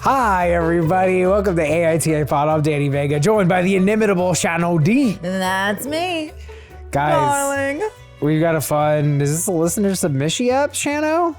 Hi, everybody. Welcome to AITA Pod. I'm Danny Vega, joined by the inimitable Shannon D. That's me. Guys, darling. We've got a fun... Is this a listener submission app, Shannon?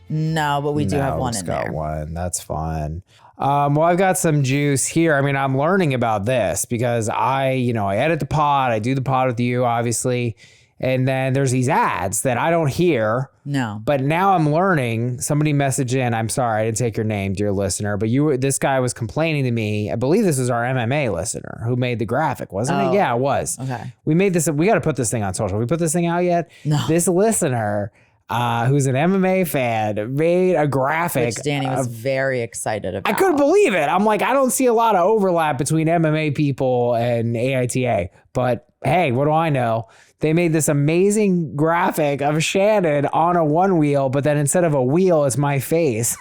No, but we do have one in got there. one. That's fun. Well, I've got some juice here. I mean, I'm learning about this because I edit the pod. I do the pod with you, obviously. And then there's these ads that I don't hear. No. But now I'm learning. Somebody messaged in. I'm sorry, I didn't take your name, dear listener. But this guy was complaining to me. I believe this is our MMA listener who made the graphic, wasn't it? Yeah, it was. Okay. We made this. We got to put this thing on social. We put this thing out yet? No. This listener, who's an MMA fan, made a graphic. Which Danny was very excited about. I couldn't believe it. I'm like, I don't see a lot of overlap between MMA people and AITA. But hey, what do I know? They made this amazing graphic of Shannon on a one wheel, but then instead of a wheel, it's my face.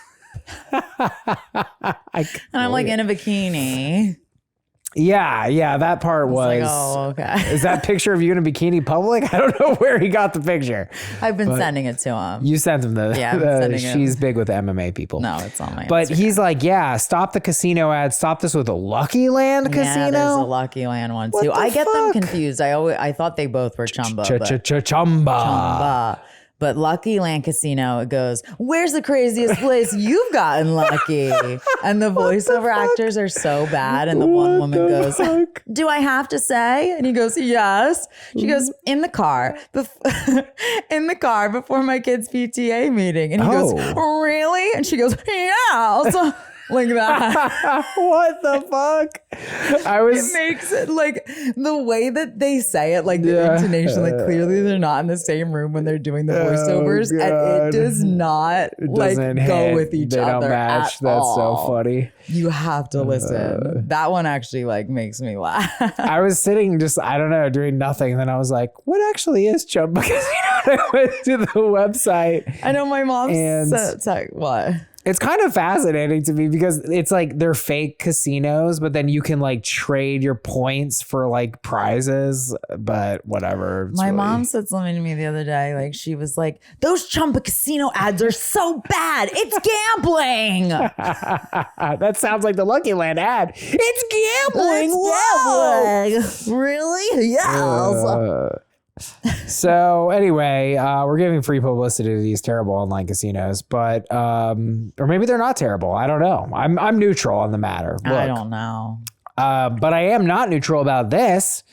And I'm like in a bikini. Yeah, that part was. Like, oh, okay. Is that picture of you in a bikini public? I don't know where he got the picture. I've been sending it to him. You sent him she's big with MMA people. No, it's on my But Instagram. he's like, yeah, stop the casino ad. Stop this with a Lucky Land casino. Yeah, there's a Lucky Land one too. I get them confused. I thought they both were Chumba. Chumba. But Lucky Land Casino, it goes, where's the craziest place you've gotten lucky? And the voiceover actors are so bad. And the one woman goes, do I have to say? And he goes, yes. She goes, in the car before my kid's PTA meeting. And he goes, really? And she goes, yes. Like that. What the fuck? It makes it like the way that they say it, like the intonation, like clearly they're not in the same room when they're doing the voiceovers, and it does not go with each other. They don't match. That's all. So funny. You have to listen. That one actually like makes me laugh. I was sitting just, I don't know, doing nothing. And then I was like, what actually is Chumba? Because I went to the website. I know my mom said, what? It's kind of fascinating to me because it's like they're fake casinos, but then you can like trade your points for like prizes, but whatever. My mom said something to me the other day. Like she was like, those Chumba casino ads are so bad. It's gambling. That sounds like the Lucky Land ad. It's gambling. It's gambling. Really? Yes. So anyway, we're giving free publicity to these terrible online casinos, but or maybe they're not terrible. I don't know. I'm neutral on the matter. Look, I don't know. But I am not neutral about this.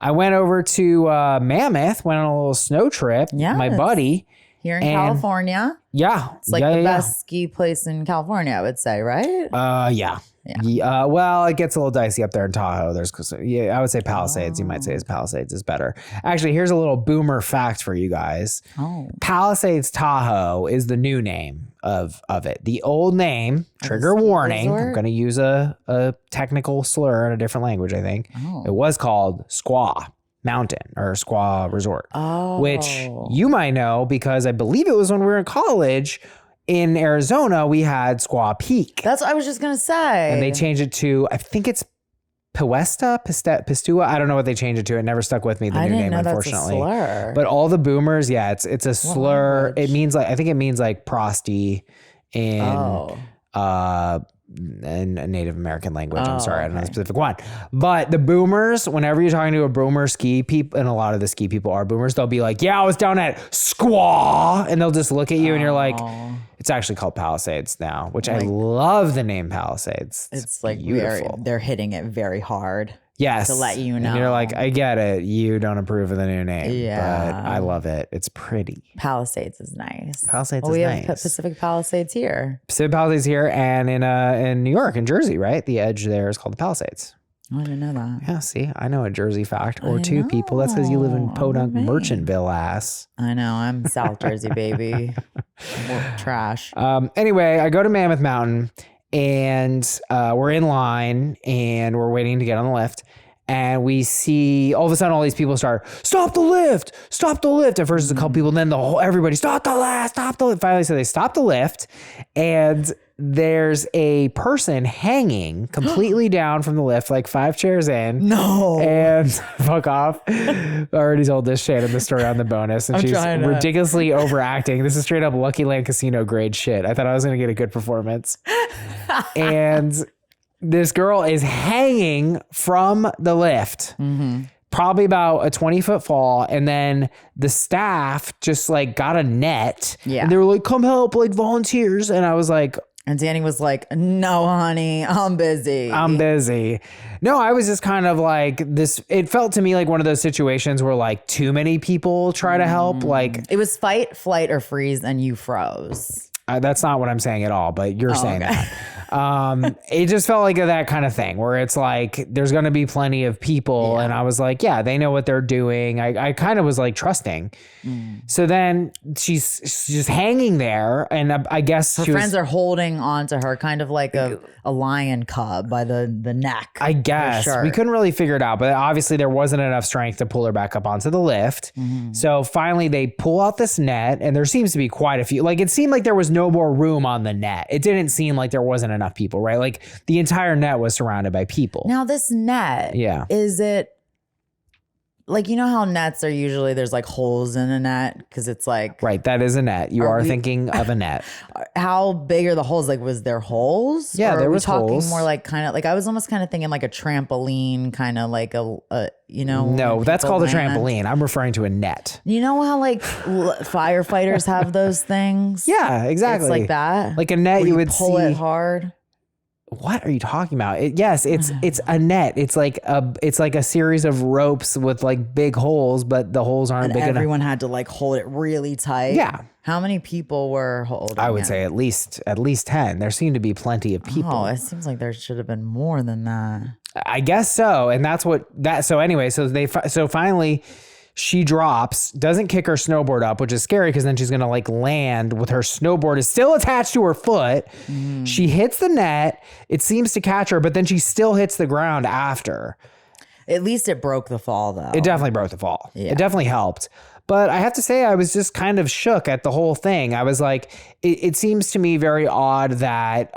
I went over to Mammoth, went on a little snow trip. Yes. My buddy. Here in California. Yeah. It's like the best ski place in California, I would say, right? Yeah. Well, it gets a little dicey up there in Tahoe. I would say Palisades. You might say Palisades is better. Actually, here's a little boomer fact for you guys. Palisades Tahoe is the new name of it. The old name, trigger warning, I'm going to use a technical slur in a different language, I think. It was called Squaw Mountain or Squaw Resort, which you might know because I believe it was when we were in college. In Arizona, we had Squaw Peak. That's what I was just going to say. And they changed it to, I think it's Pistua. I don't know what they changed it to. It never stuck with me, the new name, unfortunately. That's a slur. But all the boomers, it's a slur. It means like, I think it means like prosty in a Native American language. I'm sorry, I don't know the specific one. But the boomers, whenever you're talking to a boomer ski people, and a lot of the ski people are boomers, they'll be like, yeah, I was down at Squaw. And they'll just look at you and you're like, it's actually called Palisades now, which I love the name Palisades. It's like beautiful. They're hitting it very hard. Yes. To let you know. And you're like, I get it. You don't approve of the new name. Yeah. But I love it. It's pretty. Palisades is nice. We have Pacific Palisades here. Pacific Palisades here and in New York, in Jersey, right? The edge there is called the Palisades. I didn't know that. Yeah, see, I know a Jersey fact or two, people. That's because you live in Podunk, Merchantville, ass. I know. I'm South Jersey, baby. Trash. Anyway, I go to Mammoth Mountain and we're in line and we're waiting to get on the lift. And we see all of a sudden all these people start, stop the lift. At first it's a couple people, and then everybody, stop the lift. Finally, so they stop the lift, and there's a person hanging completely down from the lift, like 5 chairs in. No. And fuck off. I already told this Shannon the story on the bonus, and she's ridiculously overacting. This is straight up Lucky Land Casino grade shit. I thought I was going to get a good performance. And this girl is hanging from the lift. Probably about a 20-foot fall, and then the staff just like got a net. And they were like, come help, like volunteers. And I was like, and Danny was like, no, honey, I'm busy. No, I was just kind of like this. It felt to me like one of those situations where like too many people try to help. Like it was fight, flight, or freeze, and you froze. That's not what I'm saying at all, but you're saying that. It just felt like that kind of thing where it's like, there's going to be plenty of people. And I was like, yeah, they know what they're doing. I kind of was like trusting. So then she's just hanging there. And I guess her friends are holding on to her kind of like a lion cub by the neck. I guess we couldn't really figure it out, but obviously there wasn't enough strength to pull her back up onto the lift. So finally they pull out this net, and there seems to be quite a few, like it seemed like there was no more room on the net. It didn't seem like there wasn't enough people, right? Like the entire net was surrounded by people. Now this net, is it like, you know how nets are usually there's like holes in a net because it's like, right, that is a net. You are thinking of a net. How big are the holes? Like, was there holes? Yeah, there was talking holes. More like kind of like, I was almost kind of thinking like a trampoline, kind of like a you know. No, that's called a trampoline. I'm referring to a net. You know how like firefighters have those things? Yeah, exactly. It's like that. Like a net, you would pull it hard. What are you talking about? Yes, it's a net. It's like a series of ropes with like big holes, but the holes aren't big enough. Everyone had to like hold it really tight. Yeah. How many people were holding I would say at least 10. There seemed to be plenty of people. Oh, it seems like there should have been more than that. I guess so. And so anyway, so finally she drops, doesn't kick her snowboard up, which is scary because then she's going to like land with her snowboard is still attached to her foot. She hits the net. It seems to catch her, but then she still hits the ground after. At least it broke the fall though. It definitely broke the fall. Yeah. It definitely helped. But I have to say, I was just kind of shook at the whole thing. I was like, it seems to me very odd that,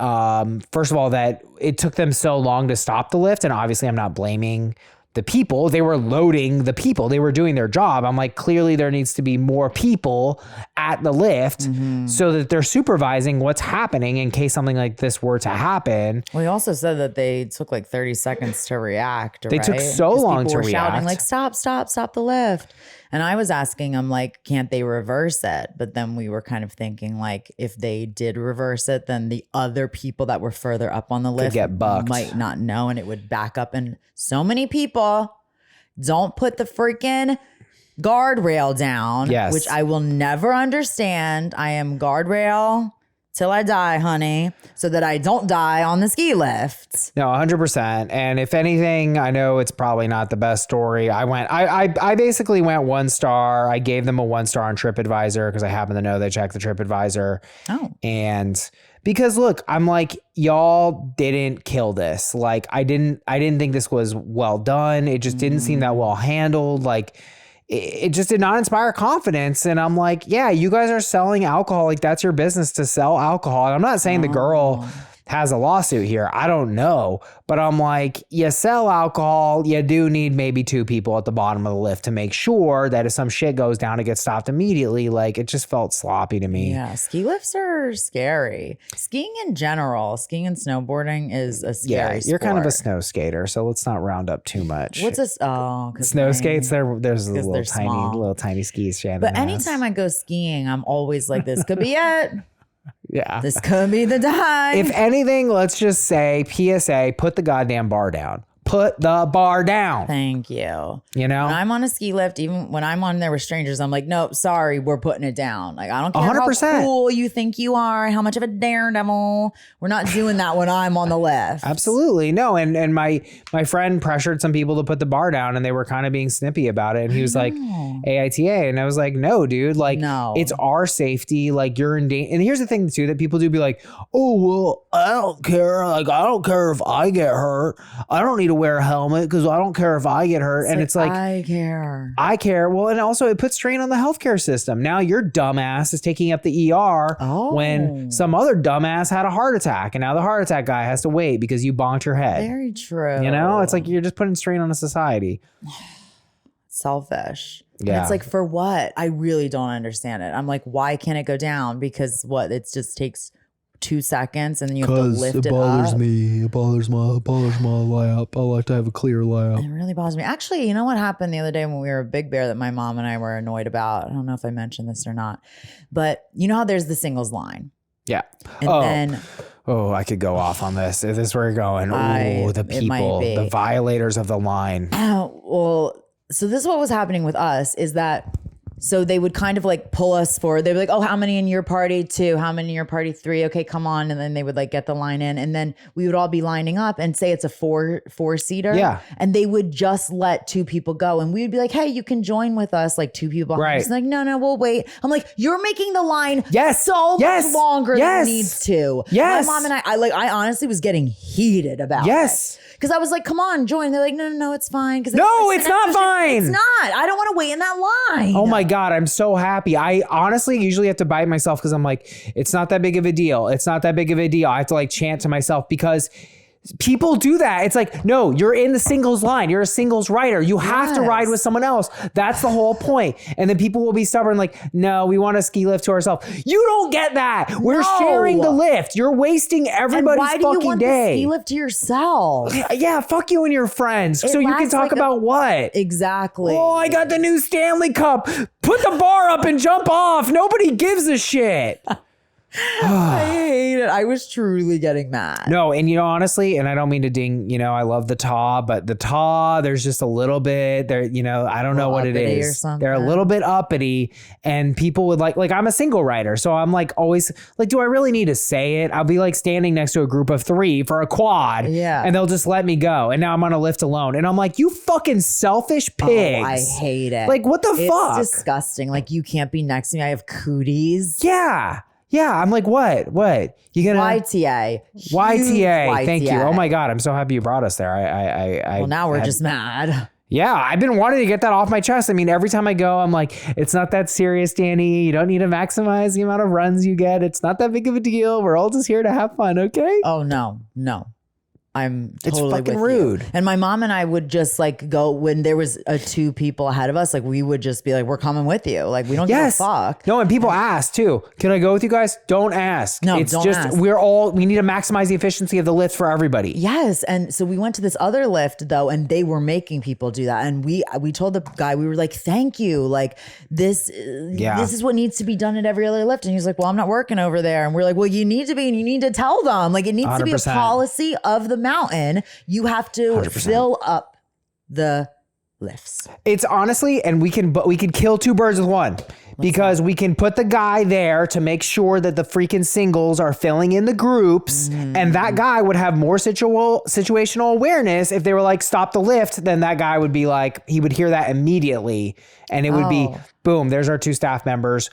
first of all, that it took them so long to stop the lift. And obviously I'm not blaming the people. They were loading the people. They were doing their job. I'm like, clearly there needs to be more people at the lift so that they're supervising what's happening in case something like this were to happen. Well, he also said that they took like 30 seconds to react. They took so long to react. Shouting like, stop the lift. And I was asking him like, can't they reverse it? But then we were kind of thinking like, if they did reverse it, then the other people that were further up on the lift get bucked. might not know, and it would back up. And so many people don't put the freaking guardrail down, which I will never understand. I am guardrail till I die, honey, so that I don't die on the ski lift. No, 100%. And if anything, I know it's probably not the best story. I basically went 1 star. I gave them a 1 star on TripAdvisor because I happen to know they check the TripAdvisor. Oh. And because look, I'm like, y'all didn't kill this. Like I didn't think this was well done. It just didn't seem that well handled. Like it just did not inspire confidence. And I'm like, yeah, you guys are selling alcohol. Like that's your business to sell alcohol. And I'm not saying the girl has a lawsuit here. I don't know. But I'm like, you sell alcohol, you do need maybe 2 people at the bottom of the lift to make sure that if some shit goes down, it gets stopped immediately. Like it just felt sloppy to me. Yeah, ski lifts are scary. Skiing in general, skiing and snowboarding is a scary you're kind of a snow skater, so let's not round up too much. What's this? Oh, snow skates, there's little tiny skis, Shannon. But anytime I go skiing, I'm always like, this could be it. Yeah. This could be the time. If anything, let's just say PSA, put the goddamn bar down. Put the bar down. Thank you. You know? When I'm on a ski lift, even when I'm on there with strangers, I'm like, nope, sorry, we're putting it down. Like, I don't care 100%. How cool you think you are, how much of a daredevil. We're not doing that when I'm on the lift. Absolutely. No. And my friend pressured some people to put the bar down and they were kind of being snippy about it. And he was like, AITA. And I was like, no, dude, like it's our safety. Like you're in danger. And here's the thing too, that people do be like, oh, well, I don't care. Like, I don't care if I get hurt. I don't need to wear a helmet because I don't care if I get hurt. And it's like, I care. Well, and also it puts strain on the healthcare system. Now your dumbass is taking up the ER when some other dumbass had a heart attack. And now the heart attack guy has to wait because you bonked your head. Very true. You know, it's like you're just putting strain on a society. Selfish. Yeah. And it's like, for what? I really don't understand it. I'm like, why can't it go down? Because what? It just takes 2 seconds and then you have to lift it up. It bothers my lap. I like to have a clear lap. It really bothers me. Actually, you know what happened the other day when we were at Big Bear that my mom and I were annoyed about? I don't know if I mentioned this or not, but you know how there's the singles line? Yeah. And then... Oh, I could go off on this. If this is where you're going. Oh, the people, the violators of the line. Well, so this is what was happening with us is that, so they would kind of like pull us forward. They'd be like, oh, how many in your party? 2. How many in your party? 3. Okay, come on. And then they would like get the line in. And then we would all be lining up and say it's a four-seater. Yeah. And they would just let 2 people go. And we would be like, hey, you can join with us. Like 2 people. Right. It's like, no, we'll wait. I'm like, you're making the line so Yes. much longer than it Yes. needs to. Yes. My mom and I honestly was getting heated about it. Because I was like, come on, join. They're like, no, it's fine. No, it's not fine. It's not. I don't want to wait in that line. Oh my God, I'm so happy. I honestly usually have to bite myself because I'm like, it's not that big of a deal. It's not that big of a deal. I have to like chant to myself because people do that. It's like, no, you're in the singles line. You're a singles rider. You have to ride with someone else. That's the whole point. And then people will be stubborn like, no, we want a ski lift to ourselves. You don't get that. We're sharing the lift. You're wasting everybody's fucking day. Why do you want the ski lift to yourself? Yeah, fuck you and your friends. So you can talk about what? Exactly. Oh, I got the new Stanley Cup. Put the bar up and jump off. Nobody gives a shit. I hate it. I was truly getting mad. No, and honestly, and I don't mean to ding, I love the taw, but the taw, there's just a little bit there, I don't know what it is. They're a little bit uppity, and people would like I'm a single rider. So I'm like always like, do I really need to say it? I'll be like standing next to a group of 3 for a quad. Yeah. And they'll just let me go. And now I'm on a lift alone. And I'm like, you fucking selfish pigs. Oh, I hate it. Like, what the fuck? It's disgusting. Like, you can't be next to me. I have cooties. Yeah. Yeah, I'm like, what? You gonna YTA? YTA. Thank you. Oh my God, I'm so happy you brought us there. Well, now we're just mad. Yeah, I've been wanting to get that off my chest. I mean, every time I go, I'm like, it's not that serious, Danny. You don't need to maximize the amount of runs you get. It's not that big of a deal. We're all just here to have fun, okay? Oh no. I'm totally it's fucking with rude. You. And my mom and I would just like go when there was 2 people ahead of us. Like we would just be like, we're coming with you. Like we don't give a fuck. No, and people ask too. Can I go with you guys? Don't ask. No, it's don't just ask. we need to maximize the efficiency of the lift for everybody. Yes, and so we went to this other lift though, and they were making people do that. And we told the guy, we were like, thank you. Like this is what needs to be done at every other lift. And he was like, well, I'm not working over there. And we're like, well, you need to be, and you need to tell them. Like it needs 100%. To be a policy of the mountain. You have to 100%. Fill up the lifts. It's honestly, and we can kill 2 birds with one. Because we can put the guy there to make sure that the freaking singles are filling in the groups. And that guy would have more situational awareness. If they were like, stop the lift, then that guy would be like, he would hear that immediately. And it would be, boom, there's our 2 staff members.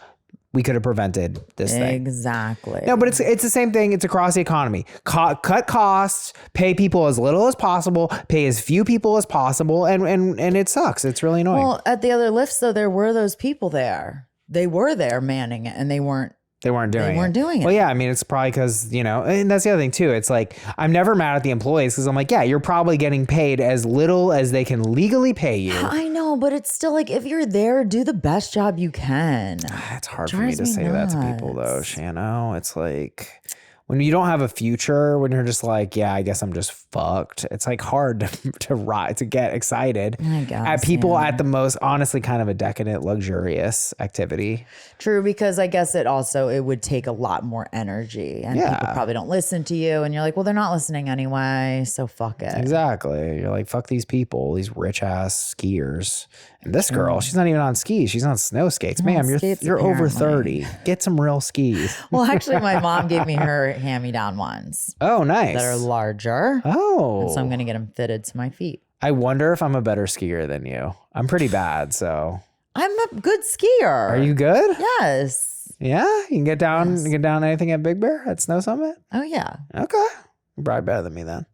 We could have prevented this thing. Exactly. No, but it's the same thing. It's across the economy. Cut costs, pay people as little as possible, pay as few people as possible, and it sucks. It's really annoying. Well, at the other lifts, though, there were those people there. They were there manning it, and they weren't doing it. Well, yeah, I mean, it's probably because, and that's the other thing too. It's like, I'm never mad at the employees because I'm like, yeah, you're probably getting paid as little as they can legally pay you. I know, but it's still like, if you're there, do the best job you can. It's hard for me to say that to people though, Shano. It's like, when you don't have a future, when you're just like, yeah, I guess I'm just fucked. It's like hard to get excited at people at the most, honestly, kind of a decadent, luxurious activity. True, because I guess it would take a lot more energy, and people probably don't listen to you, and you're like, well, they're not listening anyway, so fuck it. Exactly. You're like, fuck these people, these rich ass skiers. And this girl, she's not even on skis. She's on snow skates. Ma'am, you're over 30. Get some real skis. Well, actually, my mom gave me her hand-me-down ones. Oh, nice. That are larger. Oh. And so I'm going to get them fitted to my feet. I wonder if I'm a better skier than you. I'm pretty bad, so. I'm a good skier. Are you good? Yes. Yeah? You can get down anything at Big Bear at Snow Summit? Oh, yeah. Okay. You're probably better than me then.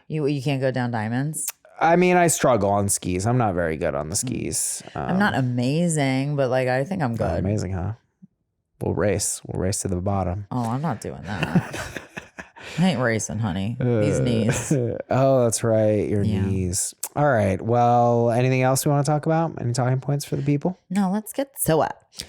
You can't go down diamonds? I mean, I struggle on skis. I'm not very good on the skis. I'm not amazing, but like I think I'm good. Amazing, huh? We'll race to the bottom. Oh, I'm not doing that. I ain't racing, honey. These knees. Oh, that's right. Your knees. All right. Well, anything else we want to talk about? Any talking points for the people? No, let's get to it.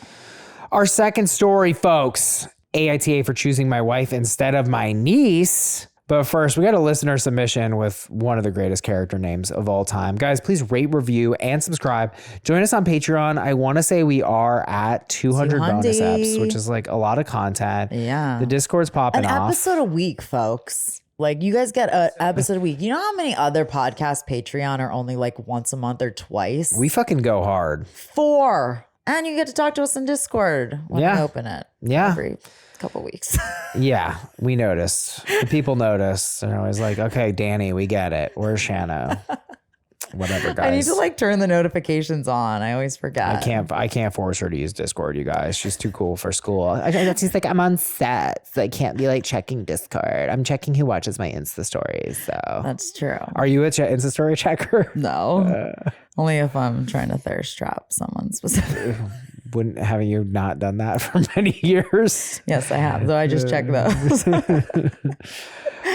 Our second story, folks. AITA for choosing my wife instead of my niece. But first, we got a listener submission with one of the greatest character names of all time. Guys, please rate, review, and subscribe. Join us on Patreon. I want to say we are at 200 bonus eps, which is like a lot of content. Yeah. The Discord's popping off. An episode a week, folks. Like you guys get an episode a week. You know how many other podcasts Patreon are only like once a month or twice? We fucking go hard. 4. And you get to talk to us in Discord when we open it. Yeah. Every couple weeks. Yeah, we noticed. The people notice. They're always like, okay, Danny, we get it. Where's Shanna? Whatever, guys. I need to like turn the notifications on. I always forget. I can't force her to use Discord, you guys. She's too cool for school. She's like, I'm on set, so I can't be like checking Discord. I'm checking who watches my Insta stories. So that's true. Are you a Insta story checker? No, only if I'm trying to thirst trap someone specific. Haven't you not done that for many years? Yes, I have. Though I just check those.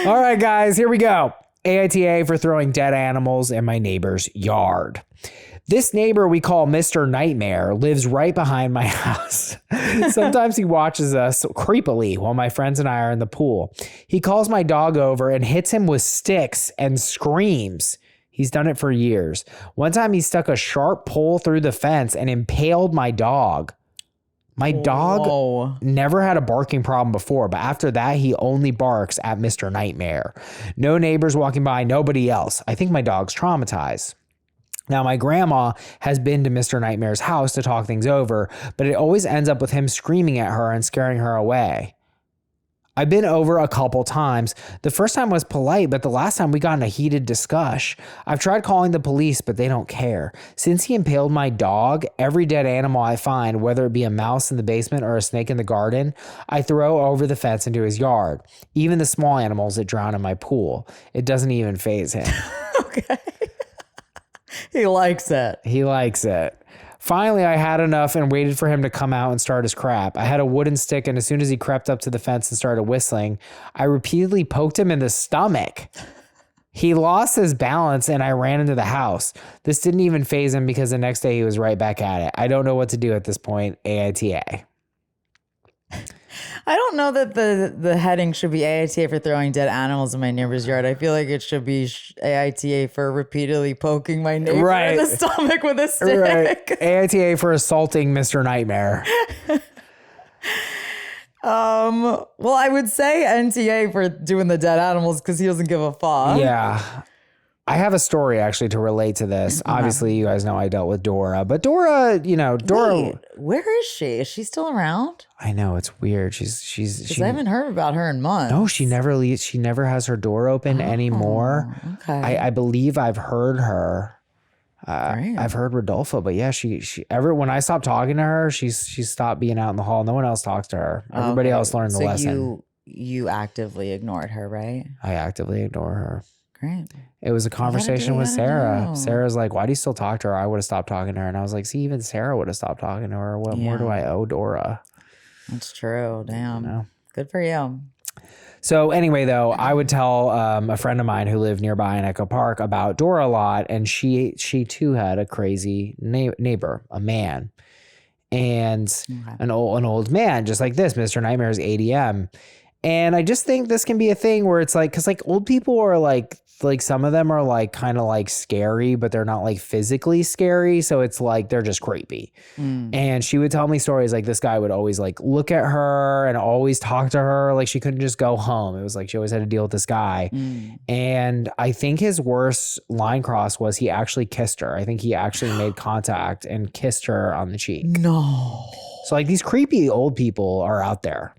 All right, guys, here we go. AITA for throwing dead animals in my neighbor's yard. This neighbor we call Mr. Nightmare lives right behind my house. Sometimes he watches us creepily while my friends and I are in the pool. He calls my dog over and hits him with sticks and screams. He's done it for years. One time he stuck a sharp pole through the fence and impaled my dog. My dog never had a barking problem before, but after that, he only barks at Mr. Nightmare. No neighbors walking by, nobody else. I think my dog's traumatized. Now, my grandma has been to Mr. Nightmare's house to talk things over, but it always ends up with him screaming at her and scaring her away. I've been over a couple times. The first time was polite, but the last time we got in a heated discussion. I've tried calling the police, but they don't care. Since he impaled my dog, every dead animal I find, whether it be a mouse in the basement or a snake in the garden, I throw over the fence into his yard. Even the small animals that drown in my pool. It doesn't even faze him. Okay. He likes it. He likes it. Finally, I had enough and waited for him to come out and start his crap. I had a wooden stick, and as soon as he crept up to the fence and started whistling, I repeatedly poked him in the stomach. He lost his balance, and I ran into the house. This didn't even faze him because the next day he was right back at it. I don't know what to do at this point. AITA. I don't know that the heading should be AITA for throwing dead animals in my neighbor's yard. I feel like it should be AITA for repeately poking my neighbor in the stomach with a stick. Right. AITA for assaulting Mr. Nightmare. Well, I would say NTA for doing the dead animals because he doesn't give a fuck. Yeah. I have a story actually to relate to this. Obviously, you guys know I dealt with Dora, but Dora. Wait, where is she? Is she still around? I know, it's weird. She I haven't heard about her in months. No, she never leaves. She never has her door open anymore. Okay. I believe I've heard her. I've heard Rodolfo, but yeah, when I stopped talking to her, she stopped being out in the hall. No one else talks to her. Everybody else learned the lesson. You actively ignored her, right? I actively ignore her. Great. It was a conversation with Sarah. Sarah's like, why do you still talk to her? I would have stopped talking to her. And I was like, see, even Sarah would have stopped talking to her. What more do I owe Dora? That's true. Damn. Good for you. So anyway, though, I would tell a friend of mine who lived nearby in Echo Park about Dora a lot. And she too had a crazy neighbor, a man. And an old man, just like this, Mr. Nightmare's ADM. And I just think this can be a thing where it's like, because like old people are like some of them are like kind of like scary, but they're not like physically scary. So it's like they're just creepy. And she would tell me stories like this guy would always like look at her and always talk to her. Like she couldn't just go home. It was like she always had to deal with this guy. And I think his worst line cross was he actually kissed her. I think he actually made contact and kissed her on the cheek. No. So like these creepy old people are out there.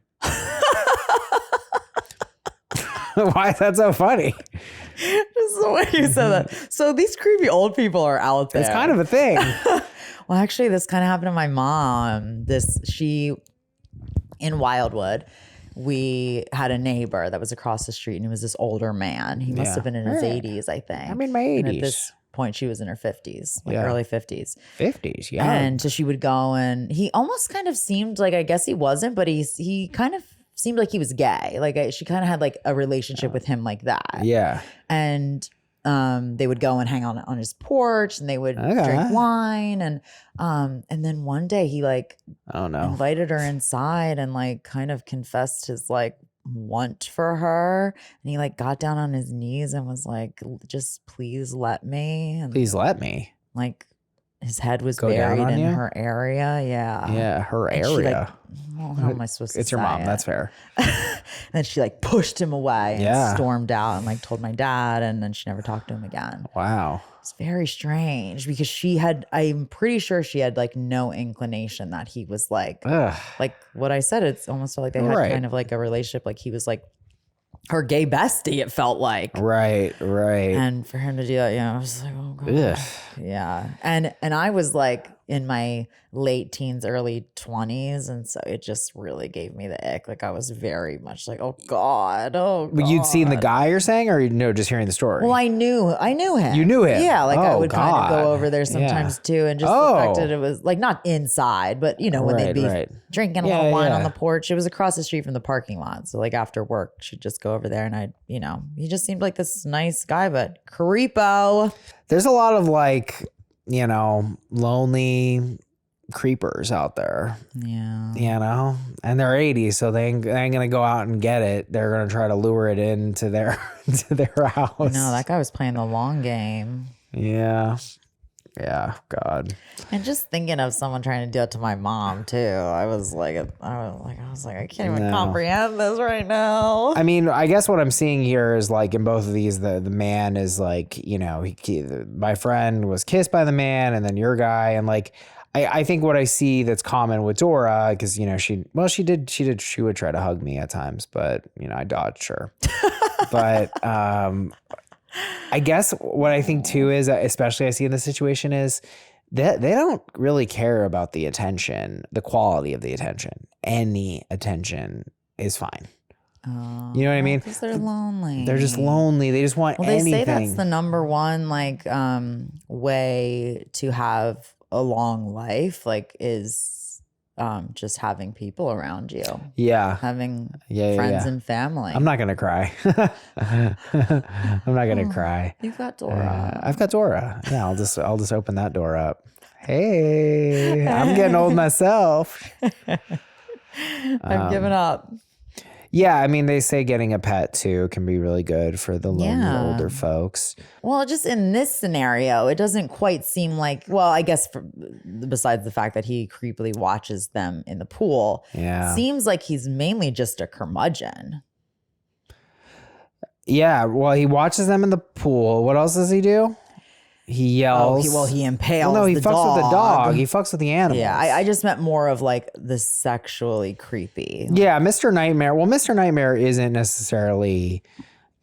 Why is that so funny? Just the way you said that. So these creepy old people are out there. It's kind of a thing. Well, actually, this kind of happened to my mom. She in Wildwood, we had a neighbor that was across the street, and he was this older man. He must have been in his 80s, I think. I'm in my 80s. And at this point, she was in her 50s, like early 50s. 50s, yeah. And so she would go, and he almost kind of seemed like, I guess he wasn't, but he kind of seemed like he was gay. Like she kind of had like a relationship with him like that. Yeah. And they would go and hang out on his porch, and they would drink wine, and then one day he like invited her inside and like kind of confessed his like want for her, and he like got down on his knees and was like, just please let me, and please let me, like his head was buried in her area. Yeah, her and area. She, like, well, how am I supposed to it's your mom, that's fair. And then she like pushed him away and stormed out and like told my dad, and then she never talked to him again. Wow. It's very strange because I'm pretty sure she had like no inclination that he was like what I said, it's almost felt like they had kind of like a relationship, like he was like her gay bestie, it felt like. Right. And for him to do that, I was like, oh God. Ugh. Yeah. And I was like in my late teens, early 20s. And so it just really gave me the ick. Like I was very much like, oh God. But you'd seen the guy, you're saying, or just hearing the story? Well, I knew him. You knew him? Yeah. Like I would kind of go over there sometimes too. And just the fact that it was like not inside, but when they'd be drinking a little wine on the porch. It was across the street from the parking lot. So like after work, she'd just go over there, and he just seemed like this nice guy, but creepo. There's a lot of like, lonely creepers out there. Yeah. And they're 80, so they ain't gonna go out and get it. They're gonna try to lure it into their house. No, that guy was playing the long game. Yeah. God. And just thinking of someone trying to do it to my mom too, I was like, I can't even comprehend this right now. I mean, I guess what I'm seeing here is like in both of these, the man is like, my friend was kissed by the man, and then your guy, and like, I think what I see that's common with Dora, because she would try to hug me at times, but I dodged her. But I guess what I think too is, especially I see in this situation, is that they don't really care about the attention, the quality of the attention. Any attention is fine. You know what I mean? Because they're lonely. They're just lonely. They just want anything. They say that's the number one way to have a long life, is just having people around you. Yeah. Having friends and family. I'm not going to cry. I'm not going to cry. You've got Dora. I've got Dora. Yeah, I'll just open that door up. Hey, I'm getting old myself. I've given up. Yeah, I mean, they say getting a pet too can be really good for the lonely older folks. Well, just in this scenario, it doesn't quite seem like, well, I guess besides the fact that he creepily watches them in the pool, seems like he's mainly just a curmudgeon. Yeah, well, he watches them in the pool. What else does he do? He yells. He impales he the fucks dog. with the dog. He fucks with the animals. Yeah, I just meant more of like the sexually creepy. Yeah, Mr. Nightmare. Well, Mr. Nightmare isn't necessarily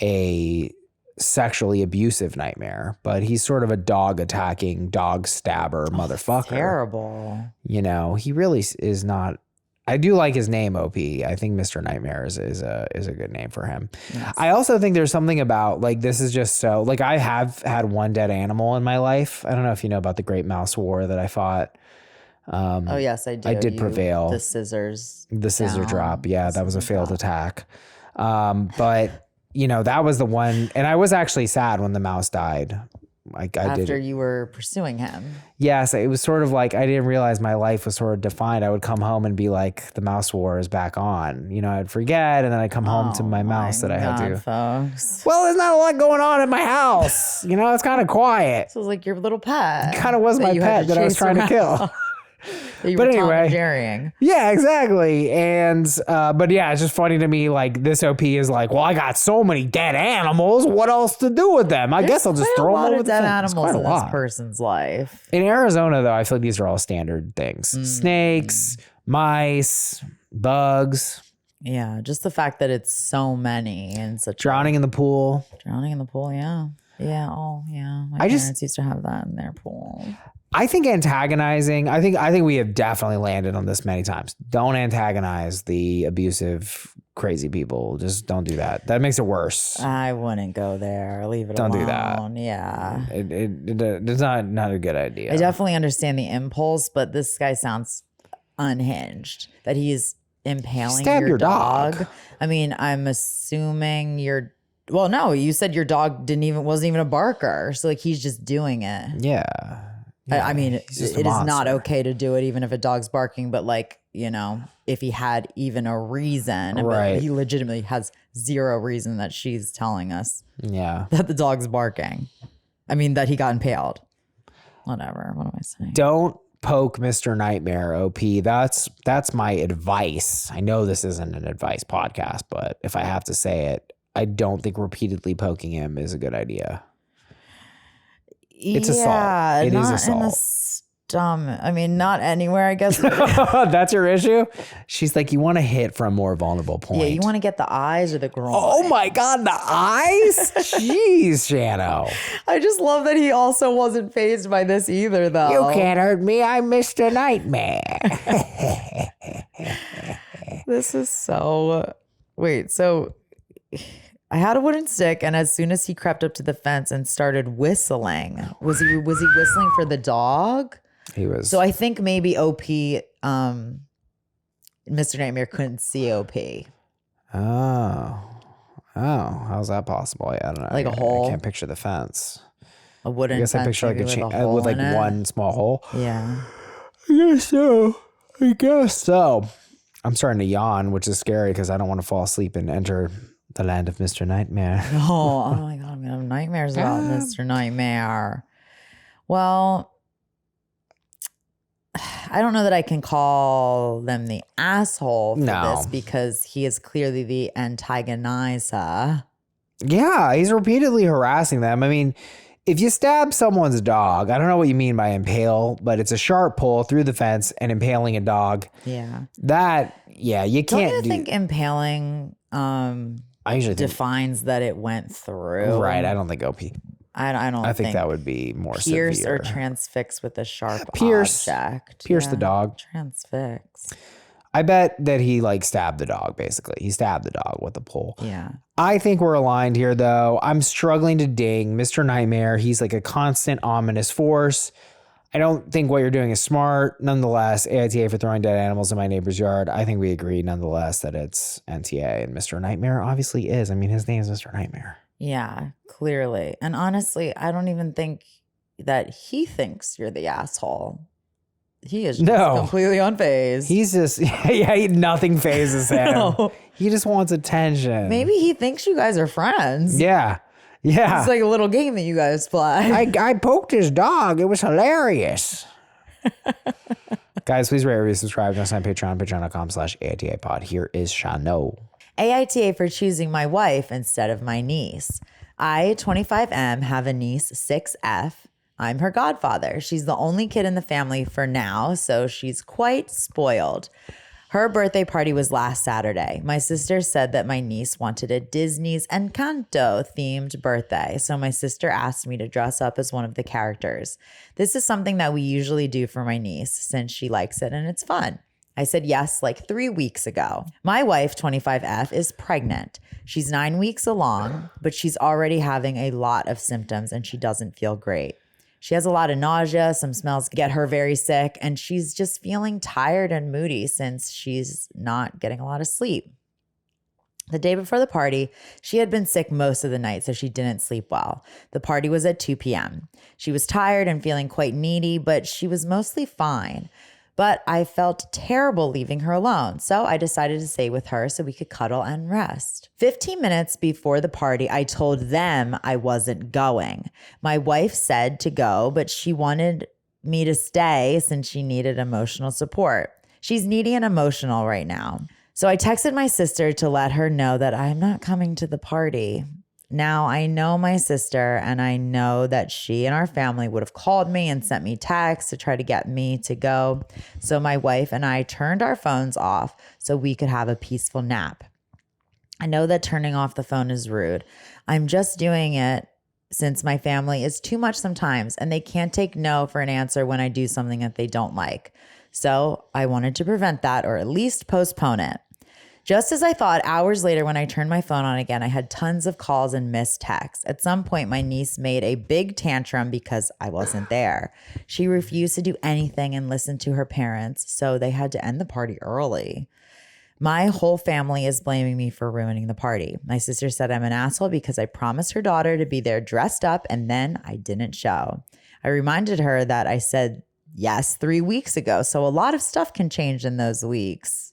a sexually abusive nightmare, but he's sort of a dog attacking, dog stabber motherfucker. Terrible. He really is not. I do like his name, OP. I think Mr. Nightmare is a good name for him. Yes. I also think there's something about like, this is just so like, I have had one dead animal in my life. I don't know if you know about the Great Mouse War that I fought. Oh yes, I do. I did prevail. The scissor drop. Yeah, that was a failed attack. But that was the one, and I was actually sad when the mouse died. After you were pursuing him. Yes, it was sort of like I didn't realize my life was sort of defined. I would come home and be like, the mouse war is back on. I'd forget, and then I'd come home to my mouse that I had to. Folks. Well, there's not a lot going on in my house. It's kind of quiet. So it was like your little pet. It kind of was my pet that I was trying to kill. But anyway, yeah, exactly. And but yeah, it's just funny to me. Like this OP is like, well, I got so many dead animals. What else to do with them? I guess I'll just throw them over the fence. Dead animals in this person's life. In Arizona, though, I feel like these are all standard things: snakes, mice, bugs. Yeah, just the fact that it's so many and such. Drowning in the pool. Drowning in the pool. Yeah. Yeah. Oh, yeah. My parents used to have that in their pool. I think antagonizing, I think we have definitely landed on this many times. Don't antagonize the abusive crazy people. Just don't do that. That makes it worse. I wouldn't go there. Leave it alone. Don't do that. Yeah. It's not a good idea. I definitely understand the impulse, but this guy sounds unhinged. That he's impaling your dog. I mean, I'm assuming well, no, you said your dog wasn't even a barker. So like he's just doing it. Yeah. I mean, it is not okay to do it even if a dog's barking, but like, you know, if he had even a reason, right. But he legitimately has zero reason that she's telling us that the dog's barking. I mean, that he got impaled. Whatever. What am I saying? Don't poke Mr. Nightmare, OP. That's my advice. I know this isn't an advice podcast, but if I have to say it, I don't think repeatedly poking him is a good idea. It's assault. It is assault. In the stomach. I mean, not anywhere, I guess. That's your issue? She's like, you want to hit from a more vulnerable point. Yeah, you want to get the eyes or the groin. Oh my God, the eyes? Jeez, Shano. I just love that he also wasn't fazed by this either, though. You can't hurt me. I'm Mr. Nightmare. This is so... Wait, so... I had a wooden stick, and as soon as he crept up to the fence and started whistling, was he whistling for the dog? He was. So I think maybe OP, Mr. Nightmare couldn't see OP. Oh, how's that possible? I don't know. Like a hole? I can't picture the fence. A wooden fence. I guess I picture like a chain with like one small hole. Yeah. I guess so. I'm starting to yawn, which is scary because I don't want to fall asleep and enter the land of Mr. Nightmare. Oh my God, I'm gonna have nightmares about Mr. Nightmare. Well, I don't know that I can call them the asshole for this because he is clearly the antagonizer. Yeah, he's repeatedly harassing them. I mean, if you stab someone's dog, I don't know what you mean by impale, but it's a sharp pull through the fence and impaling a dog. Yeah. You can't Don't you think impaling I usually defines that it went through? Right. I don't think OP. I think that would be more pierce severe. Or transfix with a sharp object. Pierce the dog. Transfix. I bet that he like stabbed the dog, basically. He stabbed the dog with a pole. Yeah. I think we're aligned here, though. I'm struggling to ding Mr. Nightmare. He's like a constant ominous force. I don't think what you're doing is smart. Nonetheless, AITA for throwing dead animals in my neighbor's yard. I think we agree, nonetheless, that it's NTA. And Mr. Nightmare obviously is. I mean, his name is Mr. Nightmare. Yeah, clearly. And honestly, I don't even think that he thinks you're the asshole. He is just completely unfazed. He's just, nothing phases him. No. He just wants attention. Maybe he thinks you guys are friends. Yeah. Yeah. It's like a little game that you guys play. I poked his dog. It was hilarious. Guys, please rate, review, subscribe. Join us on Patreon, patreon.com/AITA pod. Here is Shano. AITA for choosing my wife instead of my niece. I, 25M, have a niece, 6F. I'm her godfather. She's the only kid in the family for now, so she's quite spoiled. Her birthday party was last Saturday. My sister said that my niece wanted a Disney's Encanto themed birthday, so my sister asked me to dress up as one of the characters. This is something that we usually do for my niece since she likes it and it's fun. I said yes like 3 weeks ago. My wife, 25F, is pregnant. She's 9 weeks along, but she's already having a lot of symptoms and she doesn't feel great. She has a lot of nausea, some smells get her very sick, and she's just feeling tired and moody since she's not getting a lot of sleep. The day before the party, she had been sick most of the night, so she didn't sleep well. The party was at 2 p.m. She was tired and feeling quite needy, but she was mostly fine. But I felt terrible leaving her alone, so I decided to stay with her so we could cuddle and rest. 15 minutes before the party, I told them I wasn't going. My wife said to go, but she wanted me to stay since she needed emotional support. She's needy and emotional right now. So I texted my sister to let her know that I'm not coming to the party. Now, I know my sister, and I know that she and our family would have called me and sent me texts to try to get me to go. So my wife and I turned our phones off so we could have a peaceful nap. I know that turning off the phone is rude. I'm just doing it since my family is too much sometimes, and they can't take no for an answer when I do something that they don't like. So I wanted to prevent that or at least postpone it. Just as I thought, hours later when I turned my phone on again, I had tons of calls and missed texts. At some point, my niece made a big tantrum because I wasn't there. She refused to do anything and listen to her parents, so they had to end the party early. My whole family is blaming me for ruining the party. My sister said I'm an asshole because I promised her daughter to be there dressed up and then I didn't show. I reminded her that I said yes 3 weeks ago, so a lot of stuff can change in those weeks.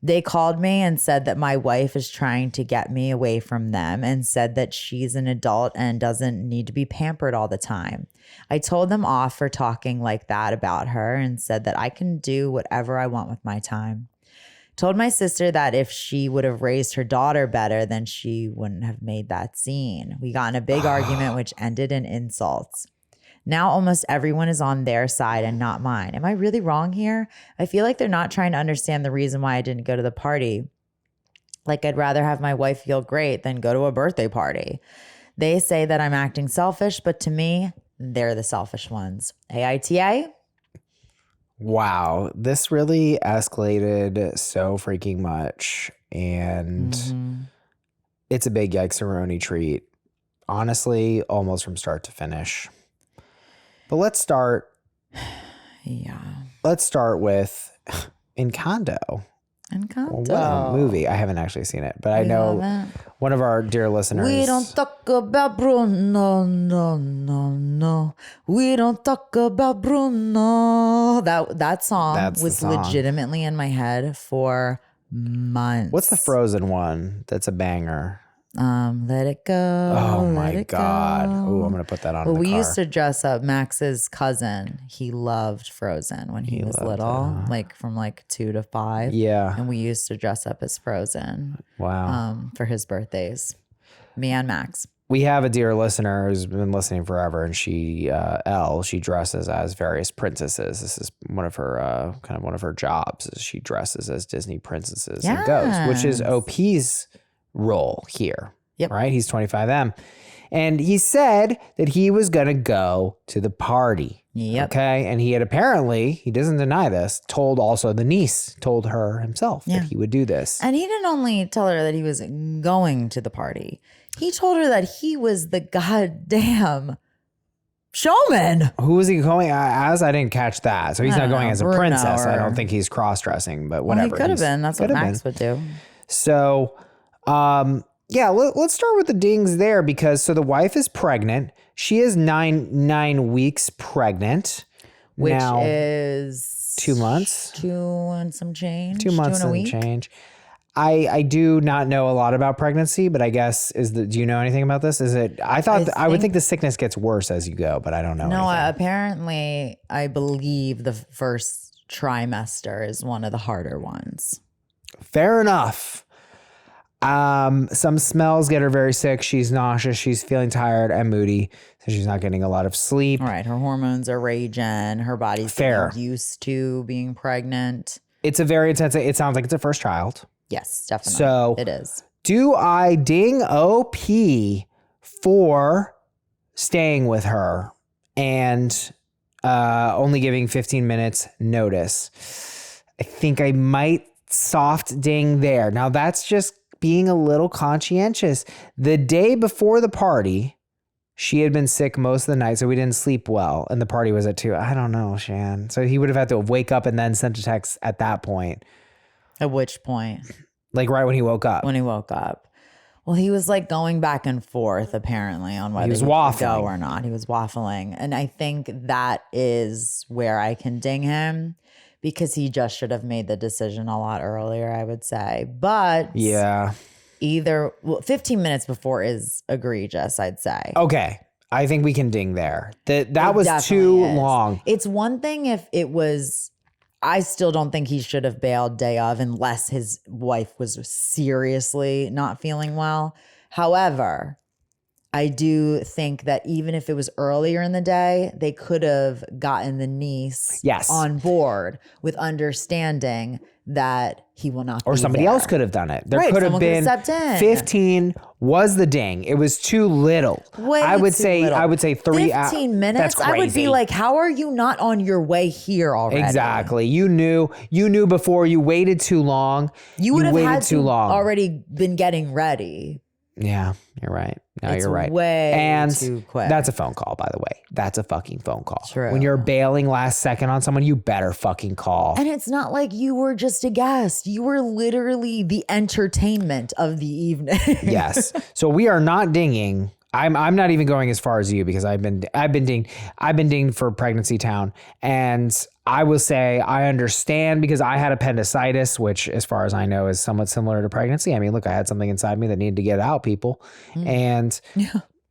They called me and said that my wife is trying to get me away from them and said that she's an adult and doesn't need to be pampered all the time. I told them off for talking like that about her and said that I can do whatever I want with my time. Told my sister that if she would have raised her daughter better, then she wouldn't have made that scene. We got in a big argument, which ended in insults. Now almost everyone is on their side and not mine. Am I really wrong here? I feel like they're not trying to understand the reason why I didn't go to the party. Like I'd rather have my wife feel great than go to a birthday party. They say that I'm acting selfish, but to me, they're the selfish ones. AITA? Wow. This really escalated so freaking much. And it's a big yikes-a-roni treat. Honestly, almost from start to finish. But let's start. Yeah. Let's start with Encanto. Encanto. Well, what a movie. I haven't actually seen it, but I know one of our dear listeners. We don't talk about Bruno. No. We don't talk about Bruno. That song was legitimately in my head for months. What's the Frozen one that's a banger? Let it go. Oh my God. Oh, I'm going to put that on. Well, in the car. Used to dress up. Max's cousin, he loved Frozen when he was little, like from like 2 to 5. Yeah. And we used to dress up as Frozen. Wow. For his birthdays. Me and Max. We have a dear listener who's been listening forever, and she dresses as various princesses. This is one of her kind of one of her jobs. Is she dresses as Disney princesses and goes, which is OP's role here. Yep. Right? He's 25M. And he said that he was going to go to the party. Yep. Okay. And he had apparently, he doesn't deny this, told her himself that he would do this. And he didn't only tell her that he was going to the party. He told her that he was the goddamn showman. Who was he going as? I didn't catch that. So he's not going as a princess. I don't think he's cross-dressing, but whatever. Well, he could have been. That's what Max would do. So, let's start with the dings there because so the wife is pregnant. She is nine weeks pregnant. Which now, is 2 months. 2 and some change. 2 months and week. change. I do not know a lot about pregnancy, but I guess do you know anything about this? I would think the sickness gets worse as you go, but I don't know. No, apparently I believe the first trimester is one of the harder ones. Fair enough. Some smells get her very sick. She's nauseous. She's feeling tired and moody. So she's not getting a lot of sleep. All right. Her hormones are raging. Her body's used to being pregnant. It's a very intense. It sounds like it's a first child. Yes, definitely. So it is. Do I ding OP for staying with her and only giving 15 minutes notice? I think I might soft ding there. Now that's just being a little conscientious. The day before the party, she had been sick most of the night, so we didn't sleep well, and the party was at 2. I don't know, Shan. So he would have had to wake up and then send a text at that point. At which point? Like right when he woke up. When he woke up. Well, he was like going back and forth apparently on whether he was could waffling. Go or not. He was waffling. And I think that is where I can ding him because he just should have made the decision a lot earlier, I would say. But yeah, 15 minutes before is egregious, I'd say. Okay. I think we can ding there. That was too long. It's one thing if it was, I still don't think he should have bailed day of unless his wife was seriously not feeling well. However, I do think that even if it was earlier in the day, they could have gotten the niece on board with understanding that he will not Or be somebody there. else could have done it. There Right, could have someone could been have stepped in. 15 was the ding. It was too little. Way I would too say little. I would say 3 hours. 15 minutes? That's crazy. I would be like, how are you not on your way here already? Exactly. You knew before. You waited too long. You would have waited had too to long. already been getting ready. Yeah, you're right. No, It's you're right. way and too quick. That's a phone call, by the way. That's a fucking phone call. True. When you're bailing last second on someone, you better fucking call. And it's not like you were just a guest. You were literally the entertainment of the evening. Yes. So we are not dinging. I'm not even going as far as you because I've been dinged for Pregnancy Town, and I will say I understand because I had appendicitis, which as far as I know is somewhat similar to pregnancy. I mean, look, I had something inside me that needed to get out, people, and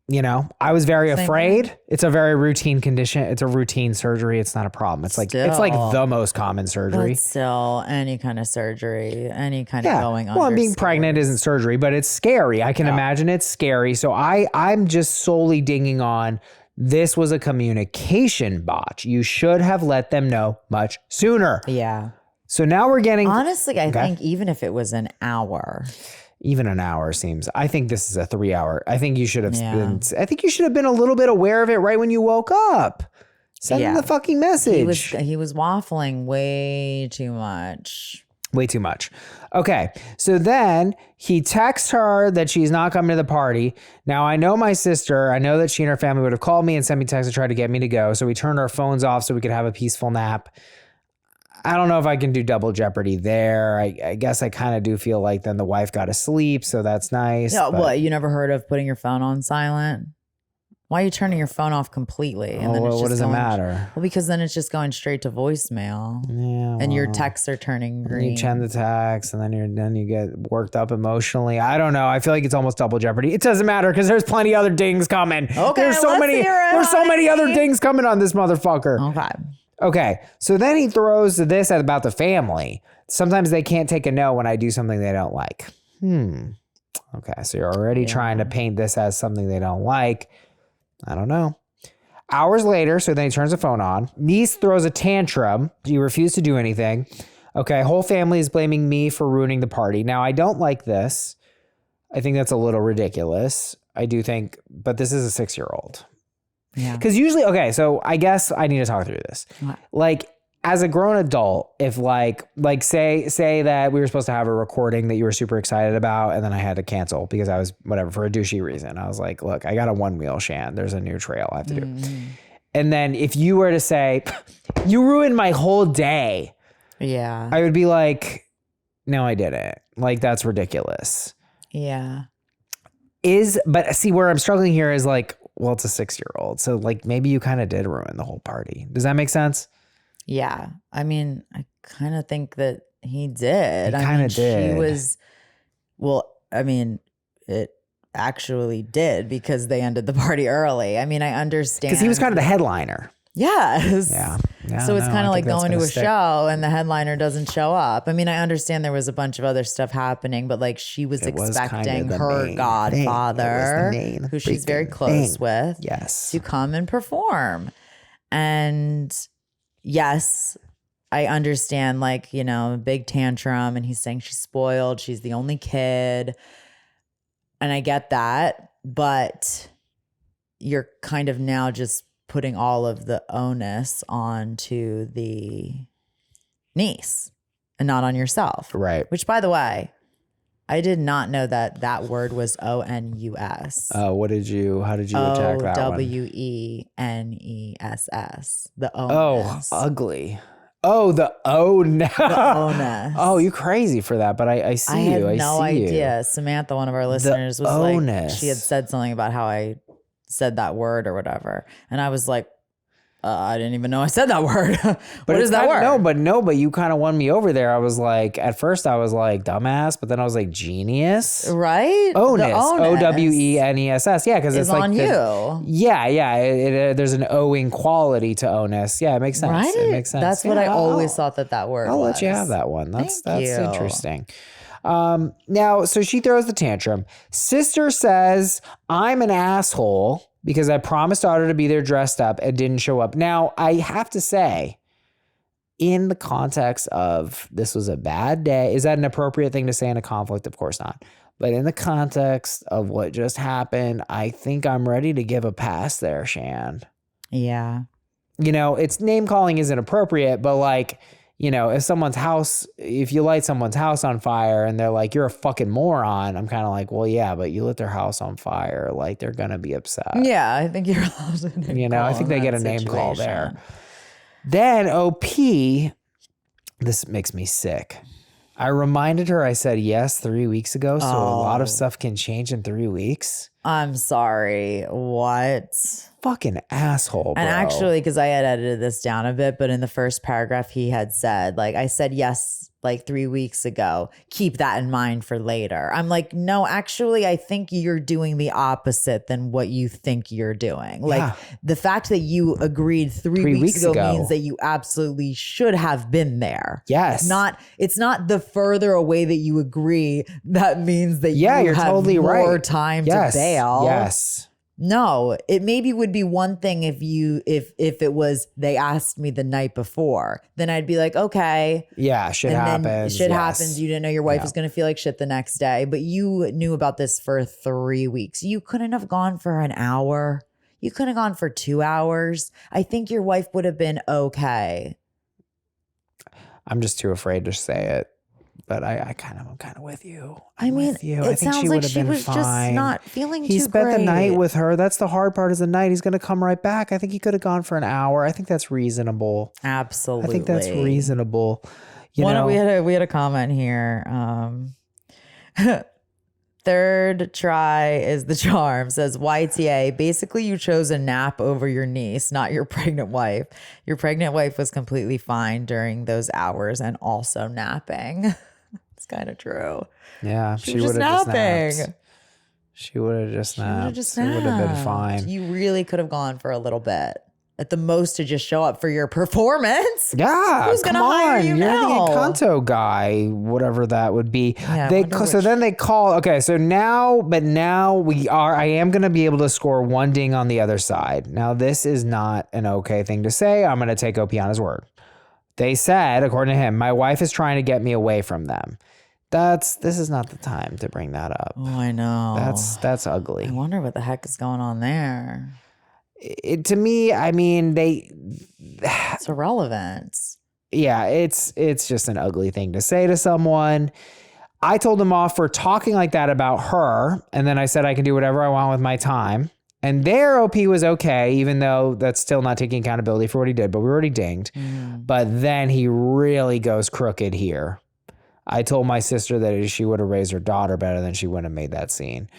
you know, I was very afraid. It's a very routine condition. It's a routine surgery. It's not a problem. It's like the most common surgery. But still, any kind of surgery, any kind of going on. Well, being pregnant isn't surgery, but it's scary. I can imagine it's scary. So I'm just solely dinging on this was a communication botch. You should have let them know much sooner. Yeah. So now we're getting Honestly, I think even if it was an hour. Even an hour seems. I think this is a 3 hour. I think you should have been. I think you should have been a little bit aware of it right when you woke up. Send them the fucking message. He was waffling way too much. Way too much. Okay. So then he texts her that she's not coming to the party. Now I know my sister. I know that she and her family would have called me and sent me texts to try to get me to go. So we turned our phones off so we could have a peaceful nap. I don't know if I can do double jeopardy there. I guess I kind of do feel like then the wife got to sleep, so that's nice. No, what? You never heard of putting your phone on silent? Why are you turning your phone off completely? And then it's what just does it matter? Well, because then it's just going straight to voicemail. Yeah, and your texts are turning green. You send the text, and then you get worked up emotionally. I don't know. I feel like it's almost double jeopardy. It doesn't matter because there's plenty other dings coming. Okay, there's so many other dings coming on this motherfucker. Okay, so then he throws this about the family. Sometimes they can't take a no when I do something they don't like. Okay, so you're already trying to paint this as something they don't like. I don't know. Hours later, so then he turns the phone on. Niece throws a tantrum. You refuse to do anything. Okay, whole family is blaming me for ruining the party. Now, I don't like this. I think that's a little ridiculous. I do think, but this is a 6-year-old. Yeah. Because usually, okay, so I guess I need to talk through this. What? Like, as a grown adult, if like say that we were supposed to have a recording that you were super excited about, and then I had to cancel because I was whatever for a douchey reason. I was like, look, I got a 1-wheel Shan. There's a new trail I have to do. And then if you were to say, you ruined my whole day. Yeah. I would be like, no, I didn't. Like, that's ridiculous. Yeah. But see, where I'm struggling here is like, well, it's a 6-year-old. So like maybe you kind of did ruin the whole party. Does that make sense? Yeah. I mean, I kind of think that he did. He kind of did. She was, well, I mean, it actually did because they ended the party early. I mean, I understand. Because he was kind of the headliner. Yes. Yeah. So it's kind of like going to a show and the headliner doesn't show up. I mean, I understand there was a bunch of other stuff happening, but like she was expecting her godfather, who she's very close with, to come and perform. And yes, I understand, like, you know, big tantrum, and he's saying she's spoiled. She's the only kid. And I get that, but you're kind of now just putting all of the onus onto the niece and not on yourself. Right. Which, by the way, I did not know that that word was ONUS. How did you attack that one? OWENESS. The Oh, onus. ugly. Oh, the onus. The onus. Oh, you're crazy for that, but I see you. I had no idea. Samantha, one of our listeners, was onus. like, she had said something about how I said that word or whatever. And I was like, I didn't even know I said that word. What is that word? No, but you kind of won me over there. I was like, at first I was like dumbass, but then I was like genius. Right? Onus. OWENESS. Yeah, because it's like on you. Yeah. There's an owing quality to onus. Yeah, it makes sense. Right? It makes sense. That's what I always thought that word was. I'll let you have that one. That's Thank you. interesting. Now, so she throws the tantrum. Sister says, I'm an asshole because I promised daughter to be there dressed up and didn't show up. Now, I have to say, in the context of this was a bad day, is that an appropriate thing to say in a conflict? Of course not. But in the context of what just happened, I think I'm ready to give a pass there, Shan. Yeah. It's name calling isn't appropriate, but like, if you light someone's house on fire and they're like, you're a fucking moron, I'm kind of like, well, yeah, but you lit their house on fire. Like, they're going to be upset. Yeah, I think you're allowed to name call I think they get a name call situation. there. Then OP, this makes me sick. I reminded her, I said yes 3 weeks ago, so a lot of stuff can change in 3 weeks. I'm sorry. What? Fucking asshole, bro. And actually, because I had edited this down a bit, but in the first paragraph, he had said, like, I said yes, like 3 weeks ago. Keep that in mind for later. I'm like, no, actually, I think you're doing the opposite than what you think you're doing. Like, the fact that you agreed three weeks ago means that you absolutely should have been there. Yes. It's not the further away that you agree that means that you you're have totally more right. time to bail. Yes. No, it maybe would be one thing if it was they asked me the night before, then I'd be like, okay. Yeah, shit happens. Shit happens. You didn't know your wife was going to feel like shit the next day, but you knew about this for 3 weeks. You couldn't have gone for an hour. You couldn't have gone for 2 hours. I think your wife would have been okay. I'm just too afraid to say it. But I'm kind of with you. I mean, with you. it I think sounds she like would have she been was fine. just not feeling He too spent great. the night with her. That's the hard part, is the night. He's going to come right back. I think he could have gone for an hour. I think that's reasonable. Absolutely. I think that's reasonable. We had a comment here. Third try is the charm, says YTA. Basically, you chose a nap over your niece, not your pregnant wife. Your pregnant wife was completely fine during those hours and also napping. It's kind of true. Yeah, she would have just napped. She would have just napped. She would have been fine. You really could have gone for a little bit. At the most, to just show up for your performance. Yeah, who's gonna hire you now? You're the Encanto guy, whatever that would be. Yeah, then they call. Okay, so now I am gonna be able to score one ding on the other side. Now this is not an okay thing to say. I'm gonna take OP on his word. They said, according to him, my wife is trying to get me away from them. This is not the time to bring that up. Oh, I know. That's ugly. I wonder what the heck is going on there. To me, I mean, it's irrelevant. Yeah, it's just an ugly thing to say to someone. I told him off for talking like that about her, and then I said I can do whatever I want with my time. And their OP was okay, even though that's still not taking accountability for what he did, but we already dinged. But then he really goes crooked here. I told my sister that she would have raised her daughter better than she would have made that scene.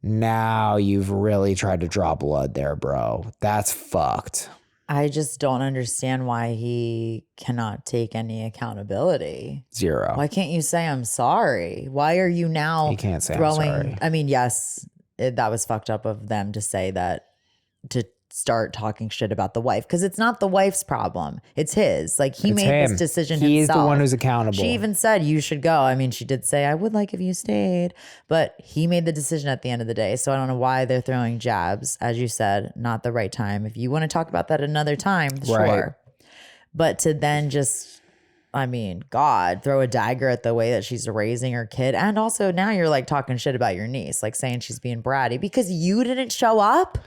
Now you've really tried to draw blood there, bro. That's fucked. I just don't understand why he cannot take any accountability. Zero. Why can't you say I'm sorry? Why are you now He can't say throwing? I'm sorry. I mean, yes, that was fucked up of them to say that, to start talking shit about the wife, because it's not the wife's problem. It's his. Like, he made this decision himself. He's the one who's accountable. She even said you should go. I mean, she did say I would like if you stayed, but he made the decision at the end of the day. So I don't know why they're throwing jabs. As you said, not the right time. If you want to talk about that another time, sure. Right. But to then just, I mean, God, throw a dagger at the way that she's raising her kid. And also now you're like talking shit about your niece, like saying she's being bratty because you didn't show up.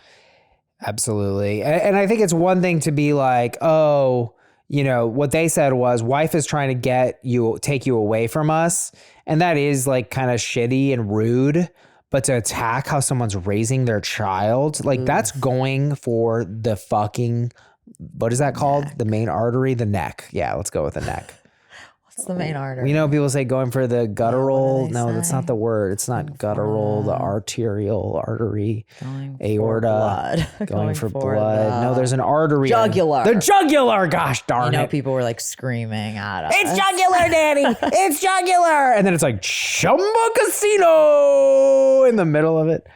Absolutely. And I think it's one thing to be like, oh, you know, what they said was wife is trying to take you away from us. And that is like kind of shitty and rude. But to attack how someone's raising their child, like that's going for the fucking, what is that called? The main artery, the neck. Yeah, let's go with the neck. What's the main artery? You know, people say going for the guttural. No, No, that's not the word. It's not guttural, the arterial artery, aorta. Going for blood. No, there's an artery. Jugular. The jugular. Gosh darn You know, it. people were like screaming at us. It's jugular, Daddy. It's jugular. And then it's like Chumba Casino in the middle of it.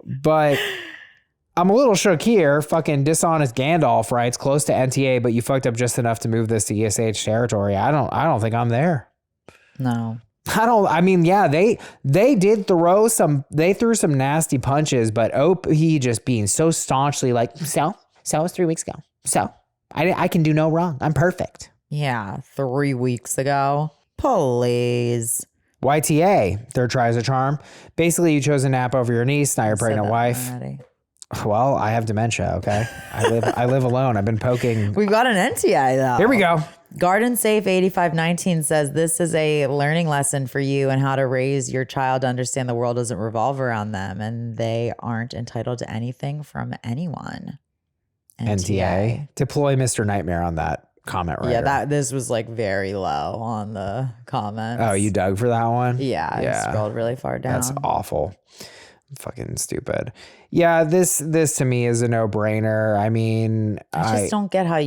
But I'm a little shook here. Fucking dishonest Gandalf writes, close to NTA, but you fucked up just enough to move this to ESH territory. I don't think I'm there. No. I mean, yeah, they threw some nasty punches, but he just being so staunchly like, so it was 3 weeks ago. So I can do no wrong. I'm perfect. Yeah, 3 weeks ago. Please. YTA, third try is a charm. Basically, you chose a nap over your niece. Now your pregnant wife. Already. Well, I have dementia. Okay, I live alone. I've been poking. We've got an NTI though. Here we go. Garden Safe 8519 says this is a learning lesson for you and how to raise your child to understand the world doesn't revolve around them and they aren't entitled to anything from anyone. NTA. Deploy Mr. Nightmare on that comment writer. Yeah, this was like very low on the comments. Oh, you dug for that one? Yeah, I scrolled really far down. That's awful. Fucking stupid. Yeah, this to me is a no-brainer. I mean, I just don't get how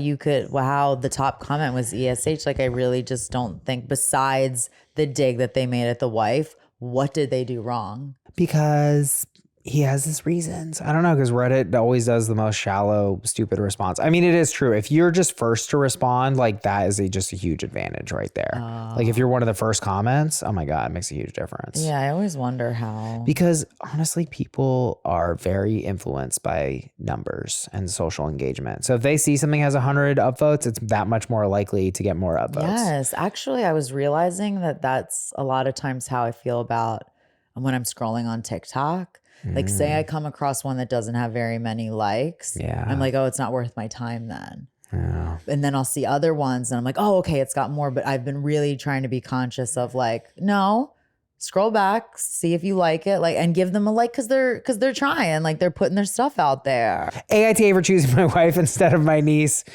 how the top comment was ESH. Like, I really just don't think, besides the dig that they made at the wife, what did they do wrong? Because he has his reasons. I don't know, because Reddit always does the most shallow, stupid response. I mean, it is true. If you're just first to respond, like that is just a huge advantage right there. Like if you're one of the first comments, oh my God, it makes a huge difference. Yeah, I always wonder how. Because honestly, people are very influenced by numbers and social engagement. So if they see something has 100 upvotes, it's that much more likely to get more upvotes. Yes, actually, I was realizing that that's a lot of times how I feel about when I'm scrolling on TikTok. Like say I come across one that doesn't have very many likes. Yeah. I'm like, oh, it's not worth my time then. Yeah. And then I'll see other ones and I'm like, oh, okay, it's got more. But I've been really trying to be conscious of like, no, scroll back, see if you like it, like, and give them a like because they're trying, like they're putting their stuff out there. AITA for choosing my wife instead of my niece.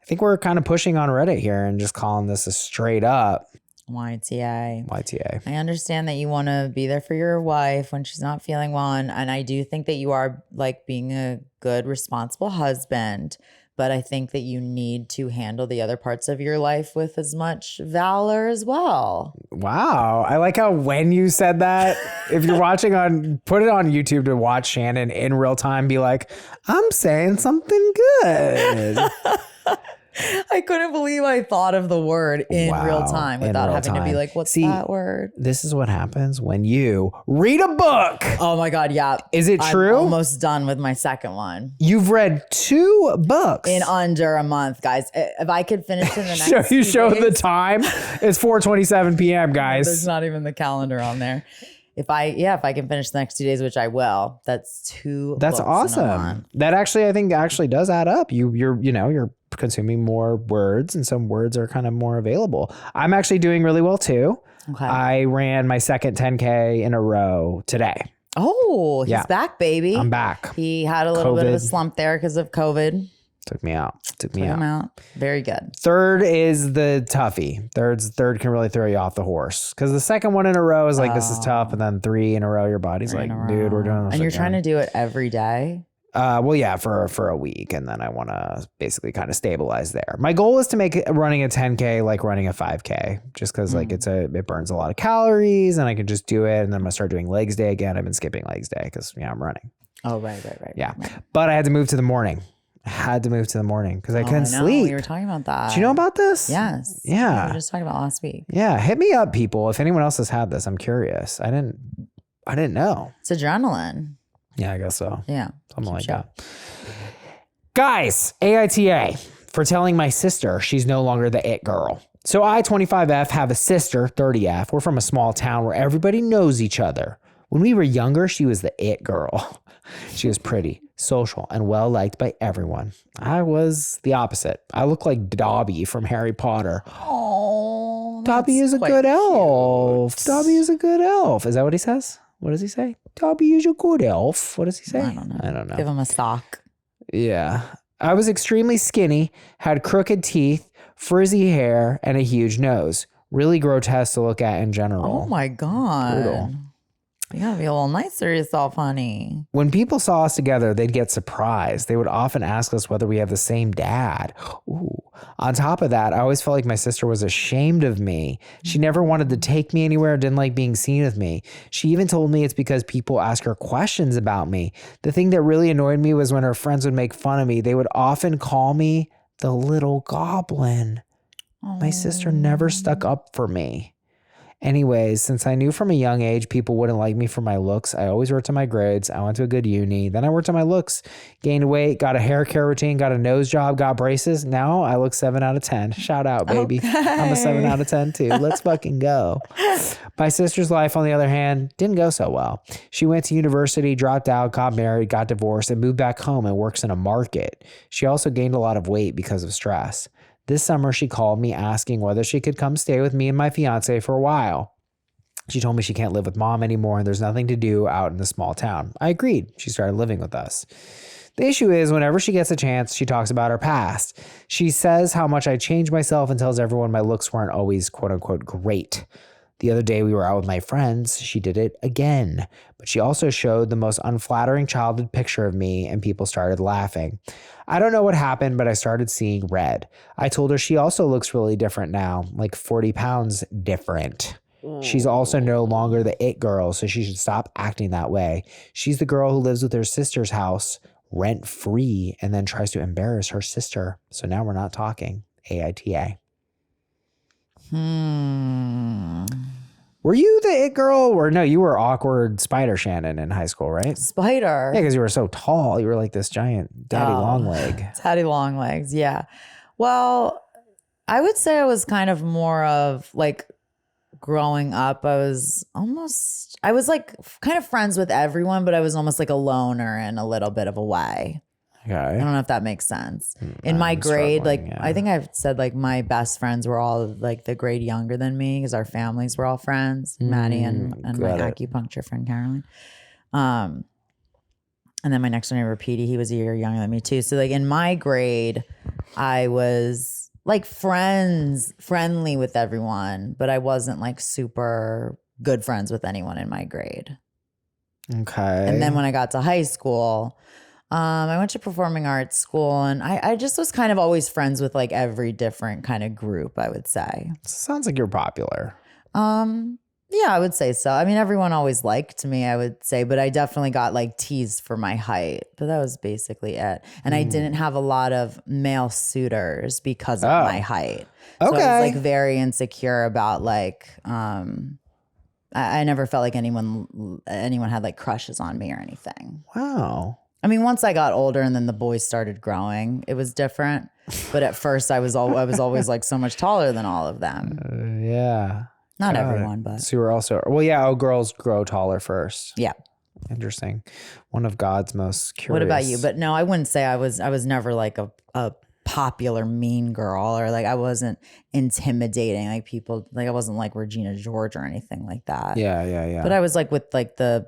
I think we're kind of pushing on Reddit here and just calling this a straight up YTA. I understand that you want to be there for your wife when she's not feeling well. And I do think that you are like being a good, responsible husband. But I think that you need to handle the other parts of your life with as much valor as well. Wow. I like how when you said that, if you're watching put it on YouTube to watch Shannon in real time, be like, I'm saying something good. I couldn't believe I thought of the word in real time without having to be like, what's that word? This is what happens when you read a book. Oh my God, yeah. Is it true? I'm almost done with my second one. You've read 2 books. In under a month, guys. If I could finish in the next you showed the time. It's 4:27 p.m., guys. There's not even the calendar on there. If I can finish the next 2 days, which I will, that's 2 That's books awesome. in a month. That I think does add up. You're consuming more words and some words are kind of more available. I'm actually doing really well too. Okay. I ran my second 10K in a row today. Oh, he's back, baby. I'm back. He had a little bit of a slump there because of COVID. Took me out. Took him out. Very good. Third is the toughie. Third can really throw you off the horse because the second one in a row is like, this is tough. And then 3 in a row, your body's like, dude, we're doing this. And you're trying to do it every day? Well, yeah, for a week. And then I want to basically kind of stabilize there. My goal is to make running a 10K like running a 5K just because like it burns a lot of calories and I can just do it. And then I'm going to start doing legs day again. I've been skipping legs day because I'm running. Oh, right. Yeah. Right. But I had to move to the morning. Because I couldn't sleep. We were talking about that. Do you know about this? Yes. Yeah. We were just talking about last week. Yeah. Hit me up, people. If anyone else has had this, I'm curious. I didn't know. It's adrenaline. Yeah, I guess so. Yeah. Something like that. Guys, AITA for telling my sister she's no longer the it girl. So I, 25F, have a sister, 30F. We're from a small town where everybody knows each other. When we were younger, she was the it girl. She was pretty, social, and well-liked by everyone. I was the opposite. I look like Dobby from Harry Potter. Oh, Dobby is a good elf. Dobby is a good elf. Is that what he says? What does he say? Dobby is a good elf. What does he say? I don't know. Give him a sock. Yeah. I was extremely skinny, had crooked teeth, frizzy hair, and a huge nose. Really grotesque to look at in general. Oh my God. Brutal. You gotta be a little nicer to yourself, honey. When people saw us together, they'd get surprised. They would often ask us whether we have the same dad. Ooh. On top of that, I always felt like my sister was ashamed of me. She never wanted to take me anywhere, didn't like being seen with me. She even told me it's because people ask her questions about me. The thing that really annoyed me was when her friends would make fun of me. They would often call me the little goblin. My sister never stuck up for me. Anyways, since I knew from a young age people wouldn't like me for my looks, I always worked on my grades. I went to a good uni. Then I worked on my looks, gained weight, got a hair care routine, got a nose job, got braces. Now I look 7 out of 10. Shout out, baby. Okay. I'm a 7 out of 10 too. Let's fucking go. My sister's life, on the other hand, didn't go so well. She went to university, dropped out, got married, got divorced, and moved back home and works in a market. She also gained a lot of weight because of stress. This summer, she called me asking whether she could come stay with me and my fiance for a while. She told me she can't live with mom anymore and there's nothing to do out in the small town. I agreed. She started living with us. The issue is whenever she gets a chance, she talks about her past. She says how much I changed myself and tells everyone my looks weren't always quote unquote great. The other day we were out with my friends. She did it again, but she also showed the most unflattering childhood picture of me and people started laughing. I don't know what happened, but I started seeing red. I told her she also looks really different now, like 40 pounds different. She's also no longer the it girl, so she should stop acting that way. She's the girl who lives with her sister's house rent free and then tries to embarrass her sister. So now we're not talking. AITA. Were you the it girl? Or no, you were awkward Spider Shannon in high school, right? Spider? Yeah, because you were so tall. You were like this giant daddy long leg. Daddy long legs, yeah. Well, I would say I was kind of more of like growing up. I was like kind of friends with everyone, but I was almost like a loner in a little bit of a way. Okay. I don't know if that makes sense. In my grade, like yeah. I think I've said like my best friends were all like the grade younger than me because our families were all friends, Maddie and my acupuncture friend Caroline. And then my next door neighbor Petey, he was a year younger than me too. So like in my grade, I was like friendly with everyone, but I wasn't like super good friends with anyone in my grade. Okay. And then when I got to high school, I went to performing arts school and I just was kind of always friends with like every different kind of group, I would say. Sounds like you're popular. Yeah, I would say so. I mean, everyone always liked me, I would say, but I definitely got like teased for my height, but that was basically it. And I didn't have a lot of male suitors because of my height. So I was like very insecure about like, I never felt like anyone had like crushes on me or anything. Wow. I mean, once I got older and then the boys started growing, it was different. But at first I was always like so much taller than all of them. Yeah. Not everyone, but. So you were also, well, yeah, girls grow taller first. Yeah. Interesting. One of God's most curious. What about you? But no, I wouldn't say I was never like a popular mean girl or like I wasn't intimidating like people, like I wasn't like Regina George or anything like that. Yeah. But I was like with like the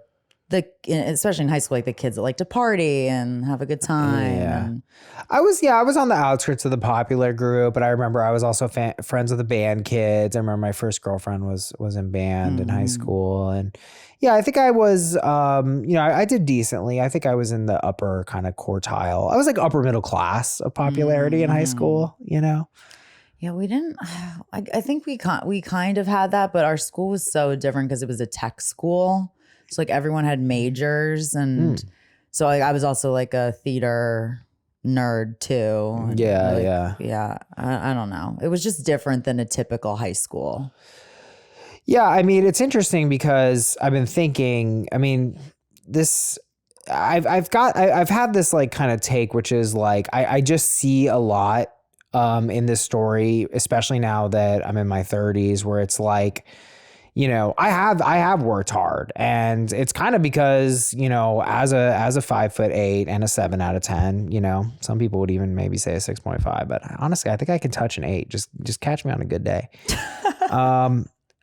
especially in high school, like the kids that like to party and have a good time. Yeah. And I was on the outskirts of the popular group, but I remember I was also friends with the band kids. I remember my first girlfriend was in band in high school. And yeah, I think I was, I did decently. I think I was in the upper kind of quartile. I was like upper middle class of popularity in high school, you know? Yeah, we didn't, I think we kind of had that, but our school was so different because it was a tech school. So like everyone had majors and so I was also like a theater nerd too. Yeah. I don't know. It was just different than a typical high school. Yeah. I mean, it's interesting because I've been thinking, I mean, I've had this like kind of take, which is like, I just see a lot in this story, especially now that I'm in my 30s where it's like, you know, I have worked hard and it's kind of because, you know, as a 5'8" and a 7 out of 10, you know, some people would even maybe say a 6.5, but honestly, I think I can touch an 8. Just catch me on a good day.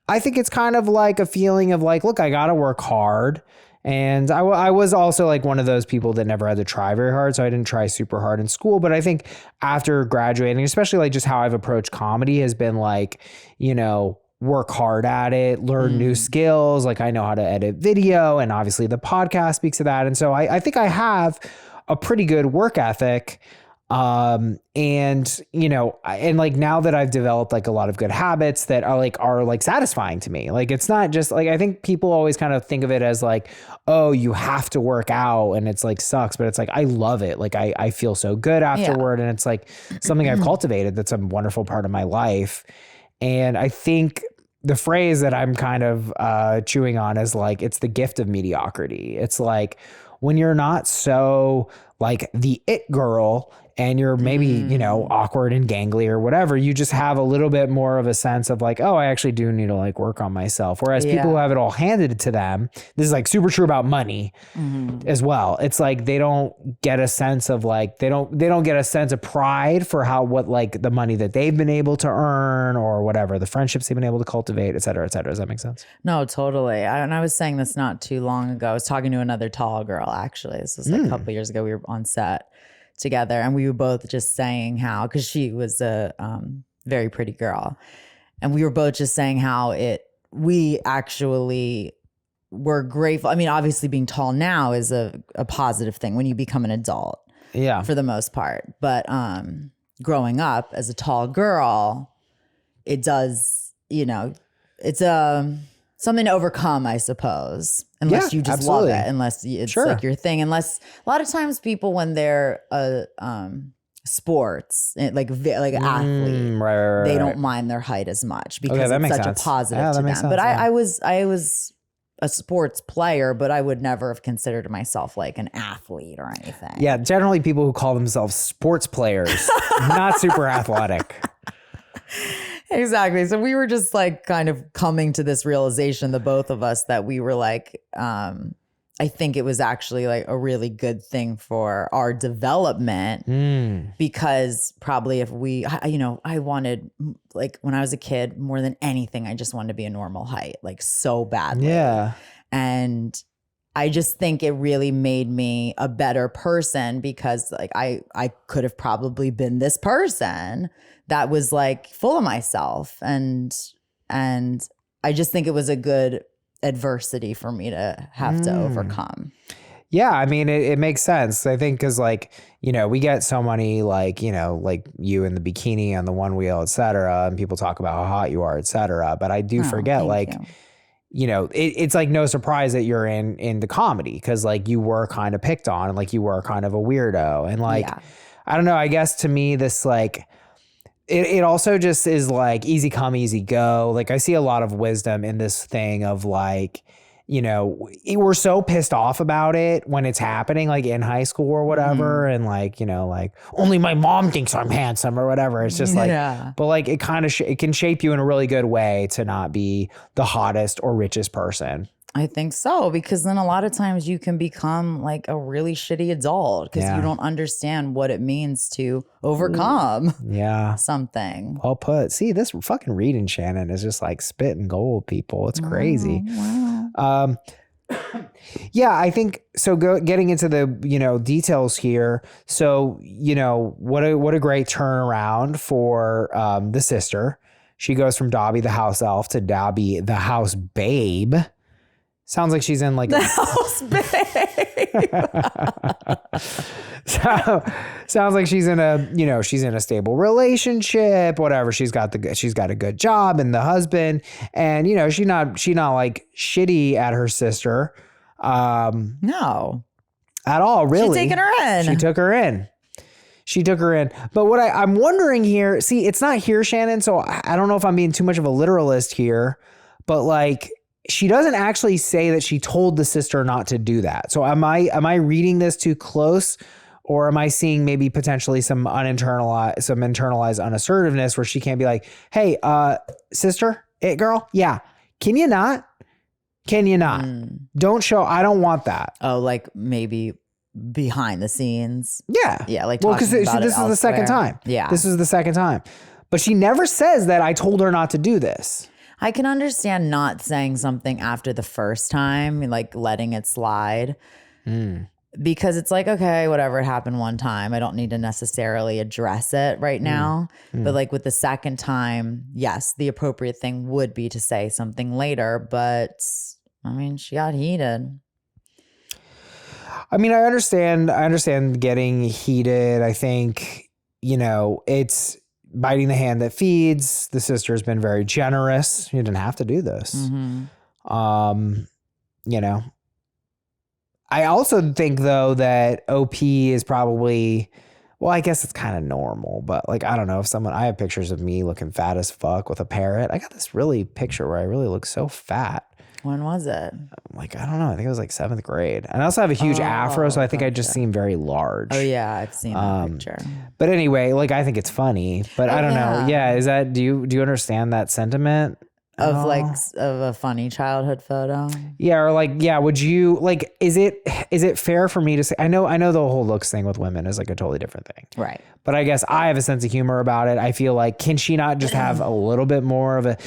I think it's kind of like a feeling of like, look, I got to work hard. And I was also like one of those people that never had to try very hard. So I didn't try super hard in school. But I think after graduating, especially like just how I've approached comedy has been like, you know, work hard at it, learn new skills. Like I know how to edit video and obviously the podcast speaks to that. And so I think I have a pretty good work ethic. And you know, and like now that I've developed like a lot of good habits that are like satisfying to me. Like it's not just like, I think people always kind of think of it as like, oh, you have to work out and it's like sucks, but it's like, I love it. Like I feel so good afterward. And it's like something I've cultivated. That's a wonderful part of my life. And I think the phrase that I'm kind of chewing on is like, it's the gift of mediocrity. It's like when you're not so like the it girl and you're maybe, you know, awkward and gangly or whatever, you just have a little bit more of a sense of like, oh, I actually do need to like work on myself. Whereas people who have it all handed to them, this is like super true about money as well. It's like they don't get a sense of like, they don't get a sense of pride for what like the money that they've been able to earn or whatever, the friendships they've been able to cultivate, et cetera, et cetera. Does that make sense? No, totally. And I was saying this not too long ago. I was talking to another tall girl, actually. This was like a couple years ago. We were on set together and we were both just saying how, because she was a very pretty girl, and we were both just saying how we actually were grateful. I mean, obviously being tall now is a positive thing when you become an adult, for the most part, but growing up as a tall girl, it does, you know, it's something to overcome, I suppose, unless you just love it, unless it's like your thing, unless a lot of times people, when they're sports, like an athlete, they don't mind their height as much because it's such a positive to them. But I was a sports player, but I would never have considered myself like an athlete or anything. Yeah, generally people who call themselves sports players, not super athletic. Exactly. So we were just like kind of coming to this realization, the both of us, that we were like, I think it was actually like a really good thing for our development because probably if I wanted, like when I was a kid, more than anything, I just wanted to be a normal height, like so badly. Yeah. And I just think it really made me a better person because like I could have probably been this person that was like full of myself, and I just think it was a good adversity for me to have to overcome. Yeah, I mean, it makes sense. I think because like, you know, we get so many like, you know, like you in the bikini on the one wheel, et cetera, and people talk about how hot you are, et cetera. But I do forget like, you know, it's like no surprise that you're in the comedy because like you were kind of picked on and like you were kind of a weirdo. And like, I don't know, I guess to me this like, it also just is like easy come, easy go. Like I see a lot of wisdom in this thing of like, you know, we're so pissed off about it when it's happening, like in high school or whatever. And like, you know, like only my mom thinks I'm handsome or whatever. It's just like, but like it kind of, it can shape you in a really good way to not be the hottest or richest person. I think so, because then a lot of times you can become like a really shitty adult because you don't understand what it means to overcome something. Well put. See, this fucking reading, Shannon, is just like spitting gold, people. It's crazy. Wow. Yeah, I think so. Getting into the, you know, details here. So, you know, what a great turnaround for the sister. She goes from Dobby the house elf to Dobby the house babe. Sounds like she's in like the house babe. Sounds like she's in a, you know, she's in a stable relationship, whatever. She's got a good job and the husband, and you know, she's not like shitty at her sister. No. At all, really. She's taking her in. She took her in. But what I'm wondering here, see, it's not here, Shannon, so I don't know if I'm being too much of a literalist here, but like she doesn't actually say that she told the sister not to do that. So am I reading this too close, or am I seeing maybe potentially some internalized unassertiveness where she can't be like, hey, sister, it girl, yeah, can you not? Don't show. I don't want that. Oh, like maybe behind the scenes. Yeah, like well, because this is the second time. Yeah, this is the second time, but she never says that I told her not to do this. I can understand not saying something after the first time, like letting it slide, because it's like, okay, whatever, it happened one time. I don't need to necessarily address it right now. But like with the second time, yes, the appropriate thing would be to say something later. But I mean, she got heated. I mean, I understand getting heated. I think, you know, it's biting the hand that feeds. The sister has been very generous. You didn't have to do this. You know, I also think though that OP is probably Well, I guess it's kind of normal, but like, I don't know if I have pictures of me looking fat as fuck with a parrot. I got this really picture where I really look so fat. When was it? Like, I don't know. I think it was like 7th grade. And I also have a huge afro, so I think I just seem very large. Oh yeah, I've seen that picture. But anyway, like, I think it's funny, but I don't know. Yeah. Is that, do you understand that sentiment? Of a funny childhood photo? Yeah. Or like, yeah, would you like, is it fair for me to say, I know the whole looks thing with women is like a totally different thing. Right. But I guess I have a sense of humor about it. I feel like, can she not just have a little bit more of a,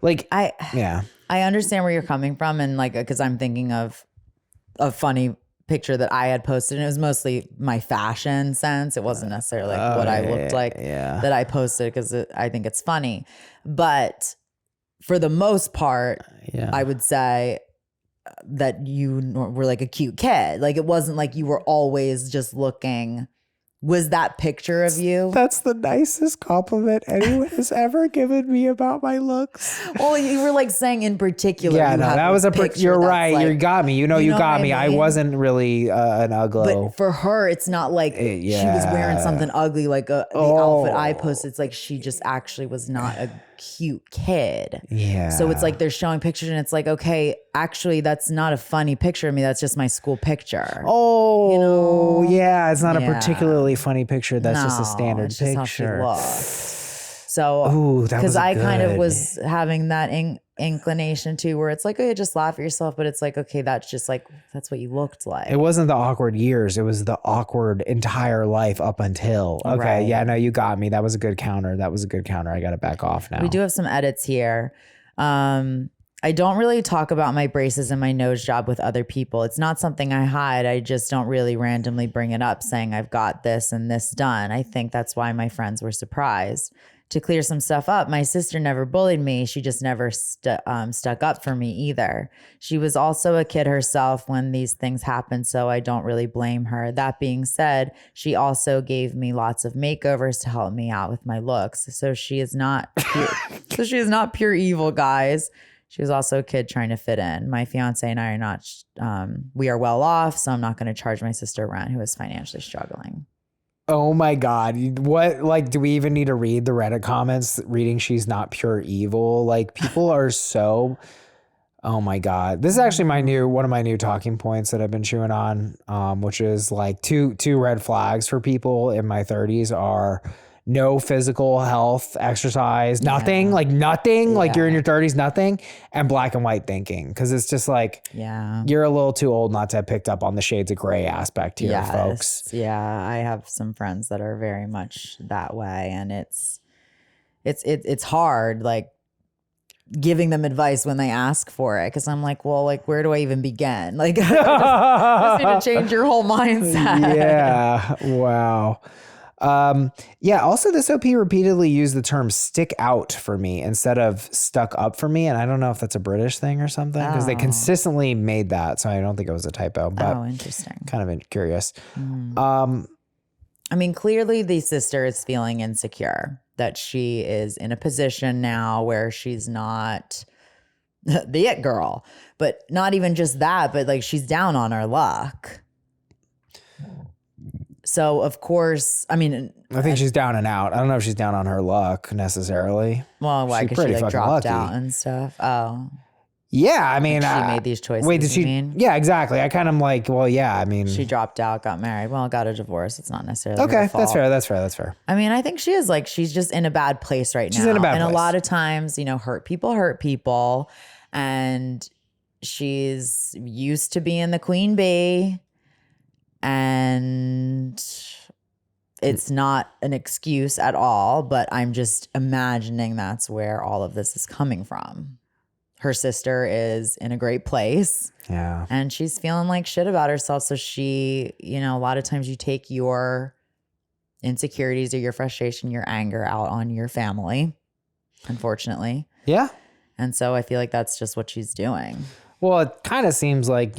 like, I understand where you're coming from. And like, cause I'm thinking of a funny picture that I had posted, and it was mostly my fashion sense. It wasn't necessarily like what I looked like that I posted, because I think it's funny. But for the most part, I would say that you were like a cute kid. Like, it wasn't like you were always just looking. Was that picture of you? That's the nicest compliment anyone has ever given me about my looks. Well, you were like saying in particular. Yeah, no, that was you're right. Like, you got me. You got me. I wasn't really an uglo. But for her, it's not like she was wearing something ugly like the outfit I posted. It's like she just actually was not a cute kid. Yeah. So it's like they're showing pictures, and it's like, okay, actually, that's not a funny picture of me. That's just my school picture. Oh, yeah. It's not a particularly funny picture. That's just a standard it's just picture. How she looked. So, because I kind of was having that inclination too, where it's like, oh, you just laugh at yourself, but it's like, okay, that's just like, that's what you looked like. It wasn't the awkward years. It was the awkward entire life up until. Okay. Right. Yeah, no, you got me. That was a good counter. I got to back off now. We do have some edits here. I don't really talk about my braces and my nose job with other people. It's not something I hide. I just don't really randomly bring it up saying I've got this and this done. I think that's why my friends were surprised. To clear some stuff up, my sister never bullied me. She just never stuck up for me either. She was also a kid herself when these things happened, so I don't really blame her. That being said, she also gave me lots of makeovers to help me out with my looks. So she is not pure evil, guys. She was also a kid trying to fit in. My fiance and I are not, we are well off, so I'm not going to charge my sister rent, who is financially struggling. Oh my God. What, like, do we even need to read the Reddit comments reading she's not pure evil? Like, people are so, oh my God. This is actually one of my new talking points that I've been chewing on, which is like two red flags for people in my 30s are no physical health, exercise, nothing, like you're in your 30s, nothing, and black and white thinking. Cause it's just like, you're a little too old not to have picked up on the shades of gray aspect here, folks. Yeah. I have some friends that are very much that way, and it's hard, like giving them advice when they ask for it. Cause I'm like, well, like, where do I even begin? Like, I just need to change your whole mindset. Yeah. Wow. Also this OP repeatedly used the term stick out for me instead of stuck up for me. And I don't know if that's a British thing or something, because they consistently made that. So I don't think it was a typo, but interesting. Kind of curious. I mean, clearly the sister is feeling insecure that she is in a position now where she's not the it girl, but not even just that, but like she's down on her luck. So, of course, I mean, I think she's down and out. I don't know if she's down on her luck necessarily. Well, why? Because she like dropped out and stuff. Oh. Yeah, I mean, she made these choices. Wait, did she? Mean? Yeah, exactly. I kind of like, well, yeah, I mean. She dropped out, got married. Well, got a divorce. It's not necessarily okay, her fault. That's fair. I mean, I think she is like, she's just in a bad place right now. She's in a bad place. And a lot of times, hurt people. And she's used to being the queen bee. And it's not an excuse at all, but I'm just imagining that's where all of this is coming from. Her sister is in a great place. Yeah. And she's feeling like shit about herself. So she, a lot of times you take your insecurities or your frustration, your anger out on your family, unfortunately. Yeah. And so I feel like that's just what she's doing. Well, it kind of seems like,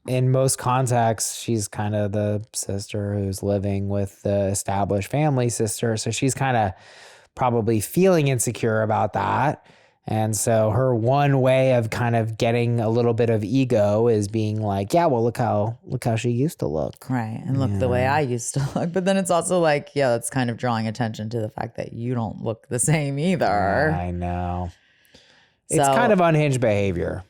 in most contexts, she's kind of the sister who's living with the established family sister. So she's kind of probably feeling insecure about that. And so her one way of kind of getting a little bit of ego is being like, yeah, well, look how she used to look. Right. And look the way I used to look. But then it's also like, yeah, that's kind of drawing attention to the fact that you don't look the same either. I know. It's kind of unhinged behavior.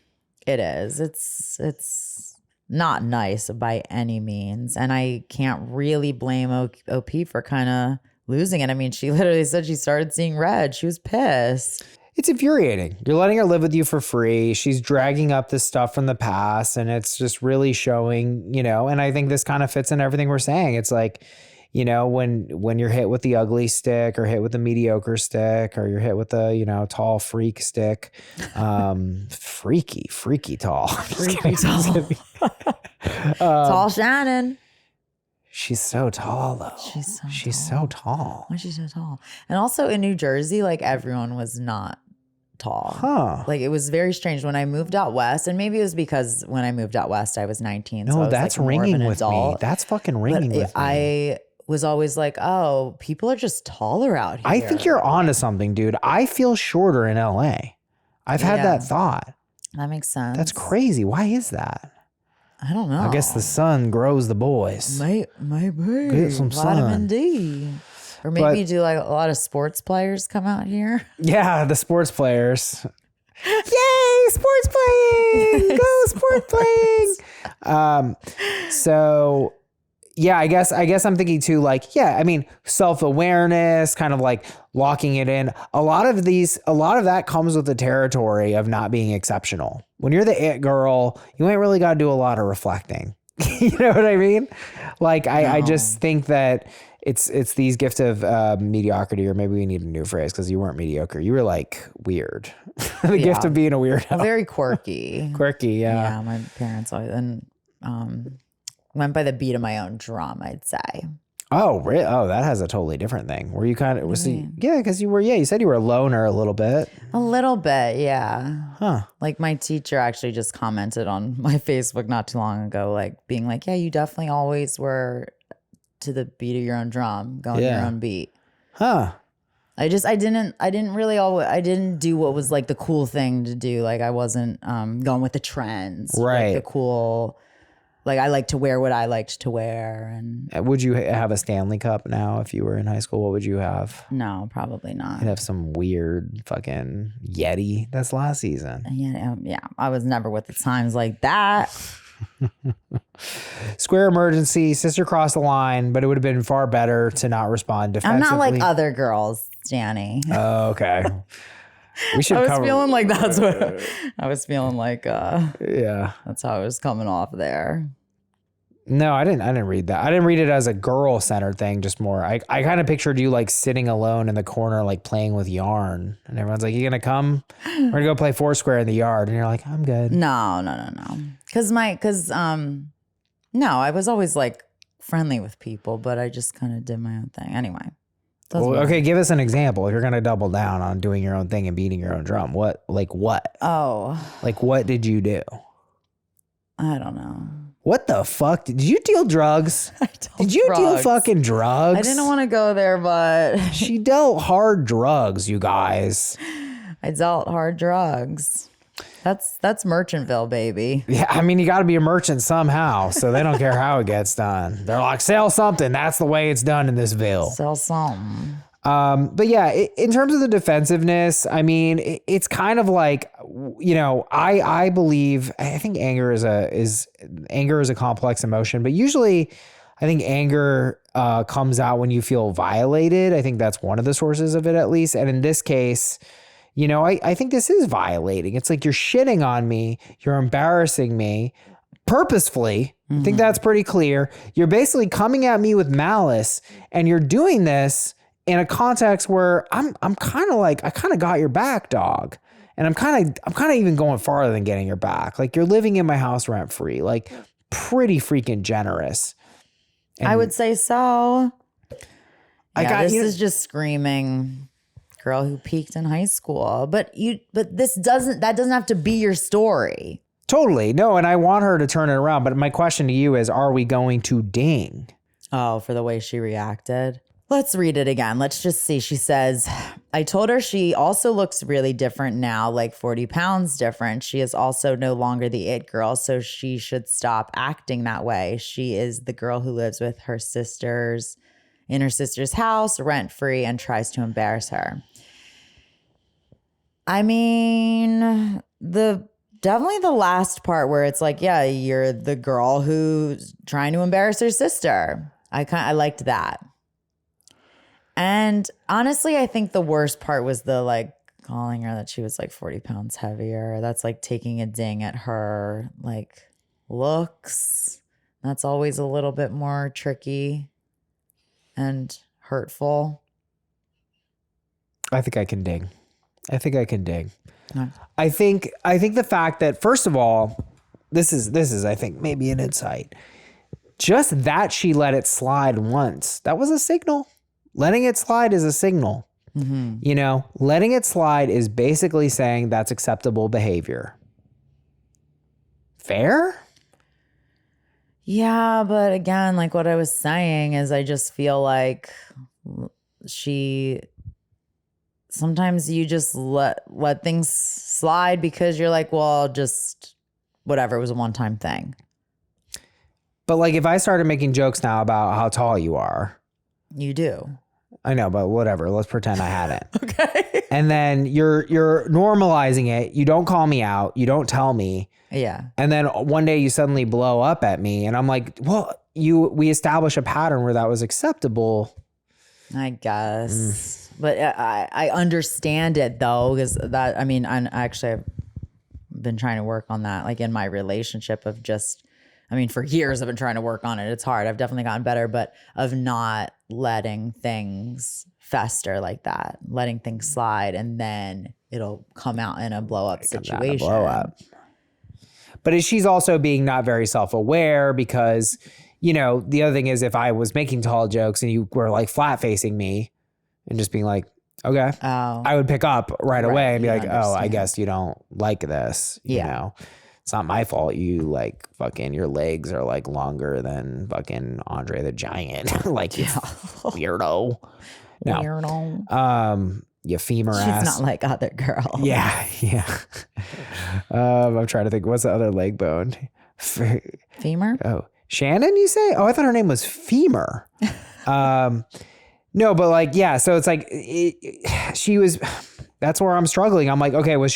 It is. It's not nice by any means. And I can't really blame OP for kind of losing it. I mean, she literally said she started seeing red. She was pissed. It's infuriating. You're letting her live with you for free. She's dragging up this stuff from the past, and it's just really showing, and I think this kind of fits in everything we're saying. It's like, when you're hit with the ugly stick or hit with the mediocre stick or you're hit with the, tall freak stick, freaky tall. Freaky tall. Tall Shannon. She's so tall, though. She's so tall. Why is she so tall? And also in New Jersey, like everyone was not tall. Huh. Like it was very strange when I moved out west, and maybe it was because when I moved out west, I was 19. No, so I was that's like ringing with adult. me. That's fucking ringing with me. I was always like, oh, people are just taller out here. I think you're onto something, dude. I feel shorter in LA. I've had that thought. That makes sense. That's crazy. Why is that? I don't know. I guess the sun grows the boys. Maybe. Get some Vitamin sun. D. Or maybe you do like a lot of sports players come out here. Yeah, the sports players. Yay, sports playing! Go sports playing! So yeah, I guess I'm thinking too, like, yeah, I mean, self-awareness, kind of like locking it in. A lot of that comes with the territory of not being exceptional. When you're the it girl, you ain't really got to do a lot of reflecting. You know what I mean? Like, I just think that it's these gifts of mediocrity, or maybe we need a new phrase because you weren't mediocre. You were like weird. The gift of being a weirdo. Very quirky. Quirky, yeah. Yeah, my parents always, and went by the beat of my own drum, I'd say. Oh, really? Oh, that has a totally different thing. Were you kind of, because you said you were a loner a little bit. A little bit, yeah. Huh. Like my teacher actually just commented on my Facebook not too long ago, like being like, yeah, you definitely always were to the beat of your own drum, going your own beat. Huh. I didn't do what was like the cool thing to do. Like I wasn't going with the trends. Right. Like the cool, like I like to wear what I liked to wear. And would you have a Stanley Cup now if you were in high school? What would you have? no, probably not. You'd have some weird fucking Yeti. That's last season. Yeah, I was never with the times like that. Square emergency, sister crossed the line, but it would have been far better to not respond defensively. I'm not like other girls, Danny. Oh, okay. We should. I was feeling like that's what I was feeling like. Yeah, that's how I was coming off there. No, I didn't read that. I didn't read it as a girl-centered thing. Just more. I kind of pictured you like sitting alone in the corner, like playing with yarn, and everyone's like, "You gonna come? We're gonna go play Foursquare in the yard," and you're like, "I'm good." No. No, I was always like friendly with people, but I just kind of did my own thing anyway. Well, okay, give us an example. If you're gonna double down on doing your own thing and beating your own drum, what? Oh, like what did you do? I don't know. What the fuck? Did you deal drugs? Did you deal fucking drugs? I didn't want to go there, but she dealt hard drugs, you guys. I dealt hard drugs. That's Merchantville, baby. Yeah, I mean, you got to be a merchant somehow, so they don't care how it gets done. They're like, sell something. That's the way it's done in this ville. Sell something. But yeah, in terms of the defensiveness, I mean, it's kind of like, I believe, I think anger is a complex emotion, but usually I think anger comes out when you feel violated. I think that's one of the sources of it, at least. And in this case, I think this is violating. It's like you're shitting on me. You're embarrassing me purposefully. I think that's pretty clear. You're basically coming at me with malice, and you're doing this in a context where I'm kind of like, I kind of got your back, dog. And I'm kind of even going farther than getting your back. Like, you're living in my house rent free, like pretty freaking generous. And I would say so. This is just screaming girl who peaked in high school. But that doesn't have to be your story. Totally. No, and I want her to turn it around. But my question to you is, are we going to ding? Oh, for the way she reacted? Let's read it again. Let's just see. She says, I told her she also looks really different now, like 40 pounds different. She is also no longer the it girl, so she should stop acting that way. She is the girl who lives with her sisters in her sister's house, rent-free, and tries to embarrass her. I mean, definitely the last part where it's like, yeah, you're the girl who's trying to embarrass her sister. I liked that. And honestly, I think the worst part was the like calling her that she was like 40 pounds heavier. That's like taking a ding at her like looks. That's always a little bit more tricky and hurtful. I think I can ding. No. I think the fact that, first of all, this is I think maybe an insight. Just that she let it slide once, that was a signal. Letting it slide is a signal. Mm-hmm. You know, letting it slide is basically saying that's acceptable behavior. Fair? Yeah, but again, like what I was saying is I just feel like sometimes you just let things slide because you're like, well, just whatever, it was a one-time thing. But like if I started making jokes now about how tall you are. You do. I know, but whatever. Let's pretend I hadn't. Okay. And then you're normalizing it. You don't call me out. You don't tell me. Yeah. And then one day you suddenly blow up at me and I'm like, well, we establish a pattern where that was acceptable. I guess. But I understand it though, because that, I mean, I've been trying to work on that, like in my relationship of just, I mean, for years I've been trying to work on it. It's hard. I've definitely gotten better, but of not letting things fester like that, letting things slide, and then it'll come out in a blow up situation. But she's also being not very self-aware because, you know, the other thing is if I was making tall jokes and you were like flat facing me and just being like, okay, I would pick up right away and be like, oh, I guess you don't like this. You know, it's not my fault. You like fucking your legs are like longer than fucking Andre the Giant. Like, you weirdo. No. Weirdo. You femur She's ass. not like other girls. Yeah. I'm trying to think. What's the other leg bone? Femur? Oh, Shannon, you say? Oh, I thought her name was Femur. No, but like, yeah. So it's like, she was, that's where I'm struggling. I'm like, okay, was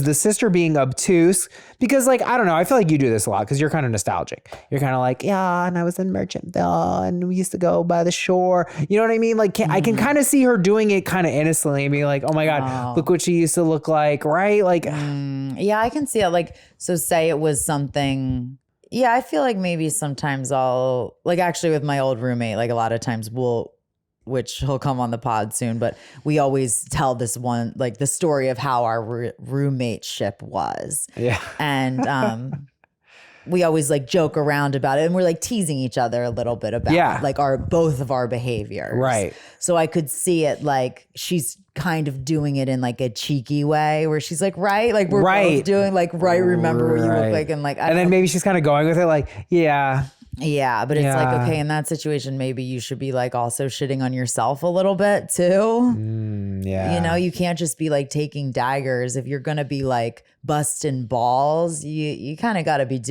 the sister being obtuse? Because like, I don't know. I feel like you do this a lot because you're kind of nostalgic. You're kind of like, yeah, and I was in Merchantville and we used to go by the shore. You know what I mean? Like, I can kind of see her doing it kind of innocently and be like, oh my God, look what she used to look like, right? Like, yeah, I can see it. Like, so say it was something. Yeah, I feel like maybe sometimes I'll, like actually with my old roommate, like a lot of times which he'll come on the pod soon, but we always tell this one, like the story of how our roommate-ship was. Yeah. And we always like joke around about it and we're like teasing each other a little bit about like both of our behaviors. Right. So I could see it like she's kind of doing it in like a cheeky way where she's like, right? Like we're both doing like, remember what you look like. And like, and then maybe she's kind of going with it like, yeah. Yeah, but it's like, okay, in that situation, maybe you should be like also shitting on yourself a little bit too. Yeah. You know, you can't just be like taking daggers. If you're going to be like busting balls, you kind of got to be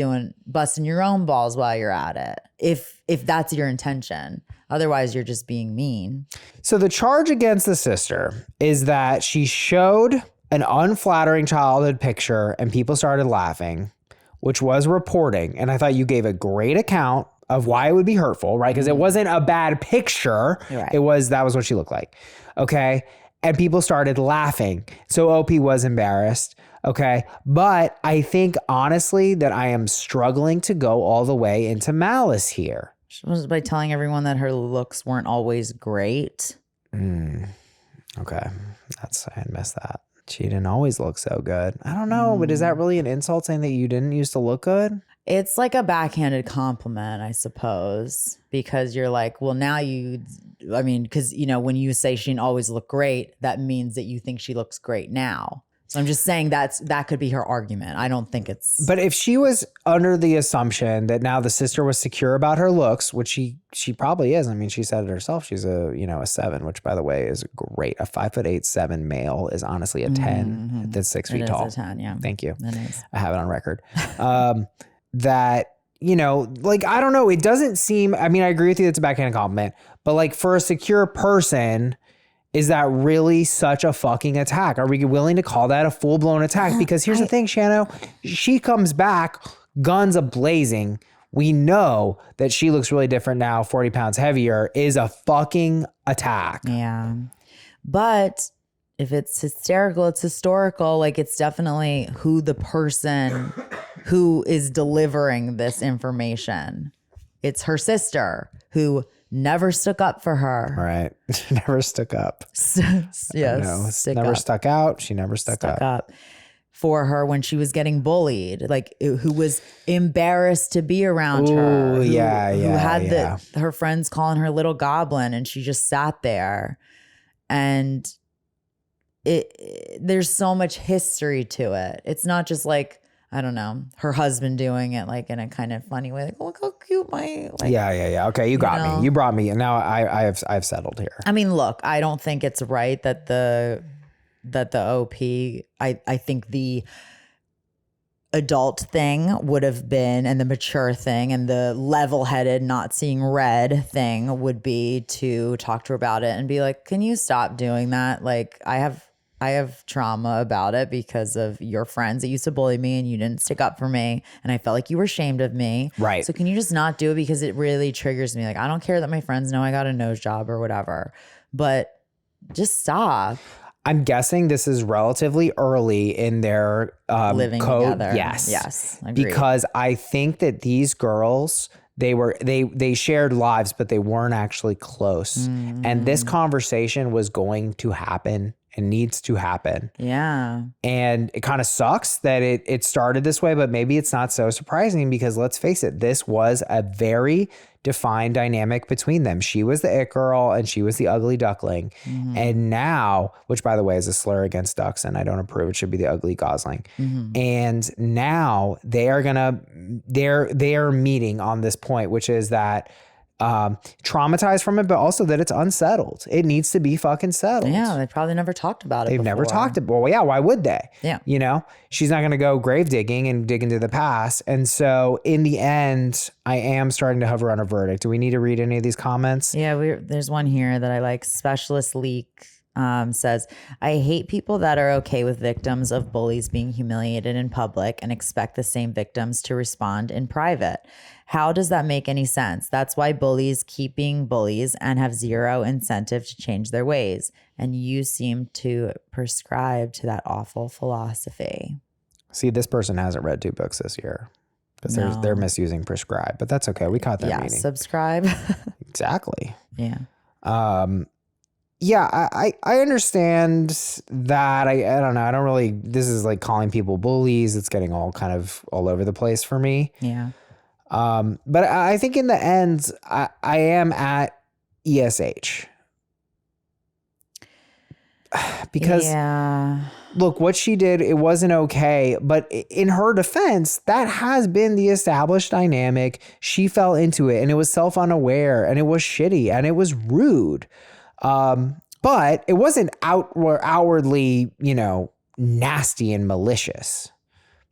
busting your own balls while you're at it. If that's your intention. Otherwise, you're just being mean. So the charge against the sister is that she showed an unflattering childhood picture and people started laughing, which was reporting. And I thought you gave a great account of why it would be hurtful, right? Because it wasn't a bad picture. Right. That was what she looked like. Okay. And people started laughing. So OP was embarrassed. Okay. But I think honestly that I am struggling to go all the way into malice here. She was by telling everyone that her looks weren't always great. Okay. I missed that. She didn't always look so good. I don't know, but is that really an insult saying that you didn't used to look good? It's like a backhanded compliment, I suppose, because you're like, well, now because, you know, when you say she didn't always look great, that means that you think she looks great now. So I'm just saying that could be her argument. I don't think it's. But if she was under the assumption that now the sister was secure about her looks, which she probably is. I mean, she said it herself. She's a 7, which by the way is great. A 5'8" Mail is honestly a 10 that's 6 feet tall. It is a 10, yeah. Thank you. That is. I have it on record. That, like, I don't know. It doesn't seem, I mean, I agree with you. It's a backhanded compliment, but like for a secure person, is that really such a fucking attack? Are we willing to call that a full-blown attack? Because here's the thing, Shano. She comes back, guns a-blazing. We know that she looks really different now, 40 pounds heavier, is a fucking attack. Yeah. But if it's hysterical, it's historical. Like, it's definitely who the person who is delivering this information. It's her sister who never stuck up for her. Right. Never stuck up. Yes. Never stuck out. She never stuck up for her when she was getting bullied. Like, who was embarrassed to be around her. Who had her friends calling her little goblin, and she just sat there. And there's so much history to it. It's not just like, I don't know, her husband doing it like in a kind of funny way, like, oh, look how cute my. Like, yeah. Okay, you got me. You brought me, and now I've settled here. I mean, look, I don't think it's right that the OP. I think the adult thing would have been, and the mature thing, and the level-headed, not seeing red thing would be to talk to her about it and be like, can you stop doing that? Like, I have trauma about it because of your friends that used to bully me and you didn't stick up for me. And I felt like you were ashamed of me. Right. So can you just not do it? Because it really triggers me. Like, I don't care that my friends know I got a nose job or whatever, but just stop. I'm guessing this is relatively early in their living code. together. Yes. Agreed. Because I think that these girls, they shared lives, but they weren't actually close. Mm-hmm. And this conversation was going to happen and needs to happen. Yeah. And it kind of sucks that it started this way, but maybe it's not so surprising because let's face it, this was a very defined dynamic between them. She was the it girl and she was the ugly duckling. Mm-hmm. And now, which by the way is a slur against ducks and I don't approve, it should be the ugly gosling. Mm-hmm. And now they are meeting on this point, which is that traumatized from it, but also that it's unsettled. It needs to be fucking settled. Yeah, they probably never talked about it. They've never talked about it. Well, yeah, why would they? Yeah. She's not going to go grave digging and dig into the past. And so in the end, I am starting to hover on a verdict. Do we need to read any of these comments? Yeah, there's one here that I like. Specialist Leak says, I hate people that are okay with victims of bullies being humiliated in public and expect the same victims to respond in private. How does that make any sense? That's why bullies keep being bullies and have zero incentive to change their ways. And you seem to prescribe to that awful philosophy. See, this person hasn't read 2 books this year because they're misusing prescribe, but that's okay. We caught that meaning. Yeah, subscribe. Exactly. Yeah. Yeah, I understand that. I don't know. I don't really, this is like calling people bullies. It's getting all kind of all over the place for me. Yeah. But I think in the end, I am at ESH. Because look, what she did, it wasn't okay. But in her defense, that has been the established dynamic. She fell into it and it was self-unaware and it was shitty and it was rude. But it wasn't outwardly, nasty and malicious,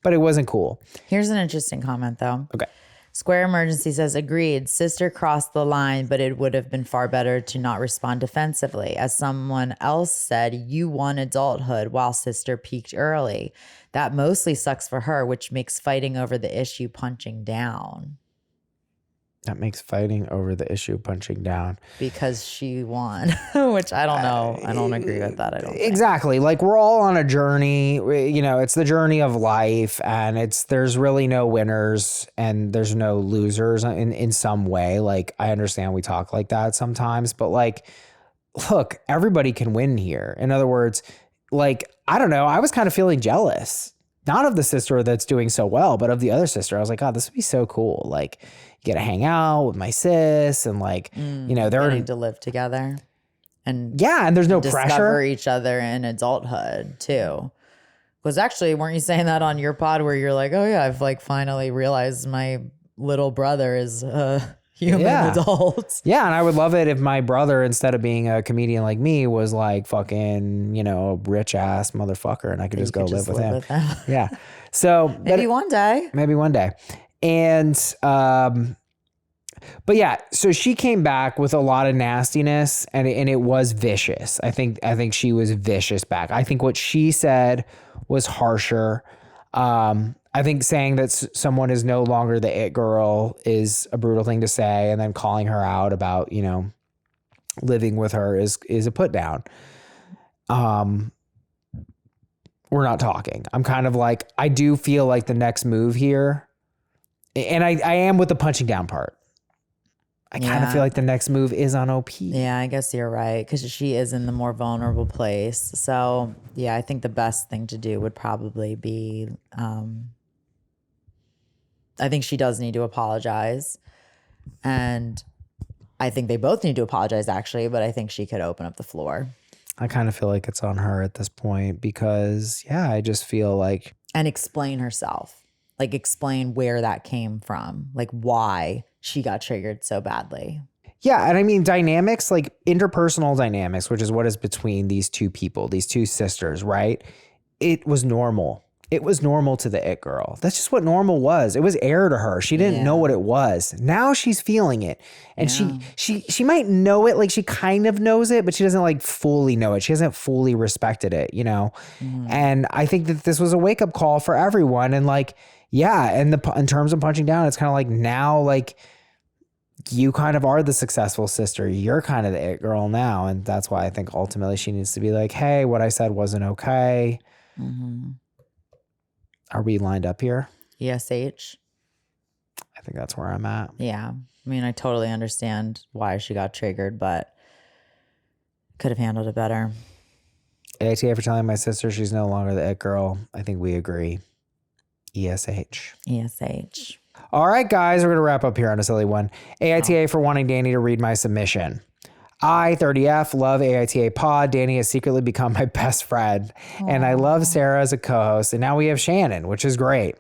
but it wasn't cool. Here's an interesting comment though. Okay. Square Emergency says, agreed, sister crossed the line, but it would have been far better to not respond defensively. As someone else said, you won adulthood while sister peaked early. That mostly sucks for her, which makes fighting over the issue punching down. That makes fighting over the issue punching down. Because she won, which I don't know. I don't agree with that. I don't exactly. think. Like we're all on a journey, it's the journey of life and there's really no winners and there's no losers in some way. Like I understand we talk like that sometimes, but like, look, everybody can win here. In other words, like, I don't know. I was kind of feeling jealous, not of the sister that's doing so well, but of the other sister. I was like, God, this would be so cool. Like, get to hang out with my sis and like, they're getting to live together and and there's no discover pressure. Each other in adulthood too. Because actually, weren't you saying that on your pod where you're like, oh yeah, I've like finally realized my little brother is a human adult. Yeah, and I would love it if my brother, instead of being a comedian like me, was like fucking, a rich ass motherfucker, and I could just go live with him. Yeah. So maybe one day. Maybe one day. And but yeah, so she came back with a lot of nastiness, and it was vicious. I think she was vicious back. I think what she said was harsher. I think saying that someone is no longer the it girl is a brutal thing to say, and then calling her out about, living with her is a put down. We're not talking. I'm kind of like, I do feel like the next move here, and I am with the punching down part. I kind of feel like the next move is on OP. Yeah, I guess you're right, because she is in the more vulnerable place. So yeah, I think the best thing to do would probably be, I think she does need to apologize. And I think they both need to apologize, actually, but I think she could open up the floor. I kind of feel like it's on her at this point because, I just feel like... And explain herself. Like, explain where that came from. Like, why she got triggered so badly. Yeah, and I mean, dynamics, like interpersonal dynamics, which is what is between these two people, these two sisters, right? It was normal. It was normal to the it girl. That's just what normal was. It was air to her. She didn't know what it was. Now she's feeling it. And she might know it, like she kind of knows it, but she doesn't like fully know it. She hasn't fully respected it, And I think that this was a wake-up call for everyone. And like, and in terms of punching down, it's kind of like now, like, you kind of are the successful sister. You're kind of the it girl now. And that's why I think ultimately she needs to be like, hey, what I said wasn't okay. Mm-hmm. Are we lined up here? ESH. I think that's where I'm at. Yeah. I mean, I totally understand why she got triggered, but could have handled it better. AITA for telling my sister she's no longer the it girl. I think we agree. ESH. ESH. All right, guys, we're going to wrap up here on a silly one. AITA for wanting Danny to read my submission. I, 30F, love AITA pod. Danny has secretly become my best friend. Aww. And I love Sarah as a co-host. And now we have Shannon, which is great.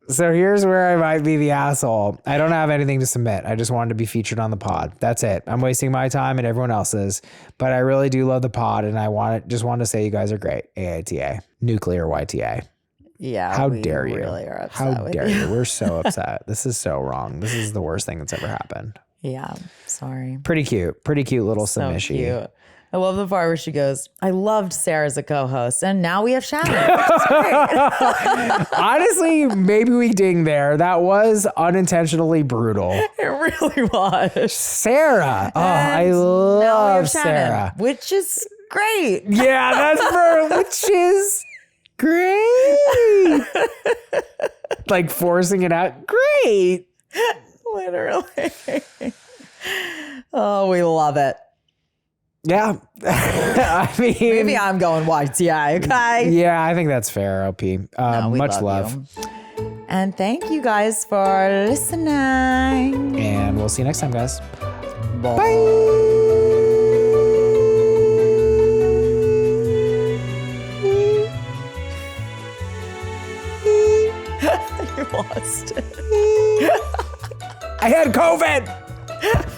So here's where I might be the asshole. I don't have anything to submit. I just wanted to be featured on the pod. That's it. I'm wasting my time and everyone else's. But I really do love the pod. And I just want to say you guys are great. AITA. Nuclear YTA. Yeah. How dare you? Really are upset. How dare you? We're so upset. This is so wrong. This is the worst thing that's ever happened. Yeah. Sorry. Pretty cute little submission. Cute. I love the part where she goes, I loved Sarah as a co-host, and now we have Shannon. Honestly, maybe we ding there. That was unintentionally brutal. It really was. Sarah. Oh, I love Sarah. Which is great. Yeah, which is great. Like forcing it out. Great. Literally. Oh, we love it. Yeah. I mean, maybe I'm going YTI, okay? Yeah, I think that's fair, OP. Much love. And thank you guys for listening. And we'll see you next time, guys. Bye. You lost it. I had COVID.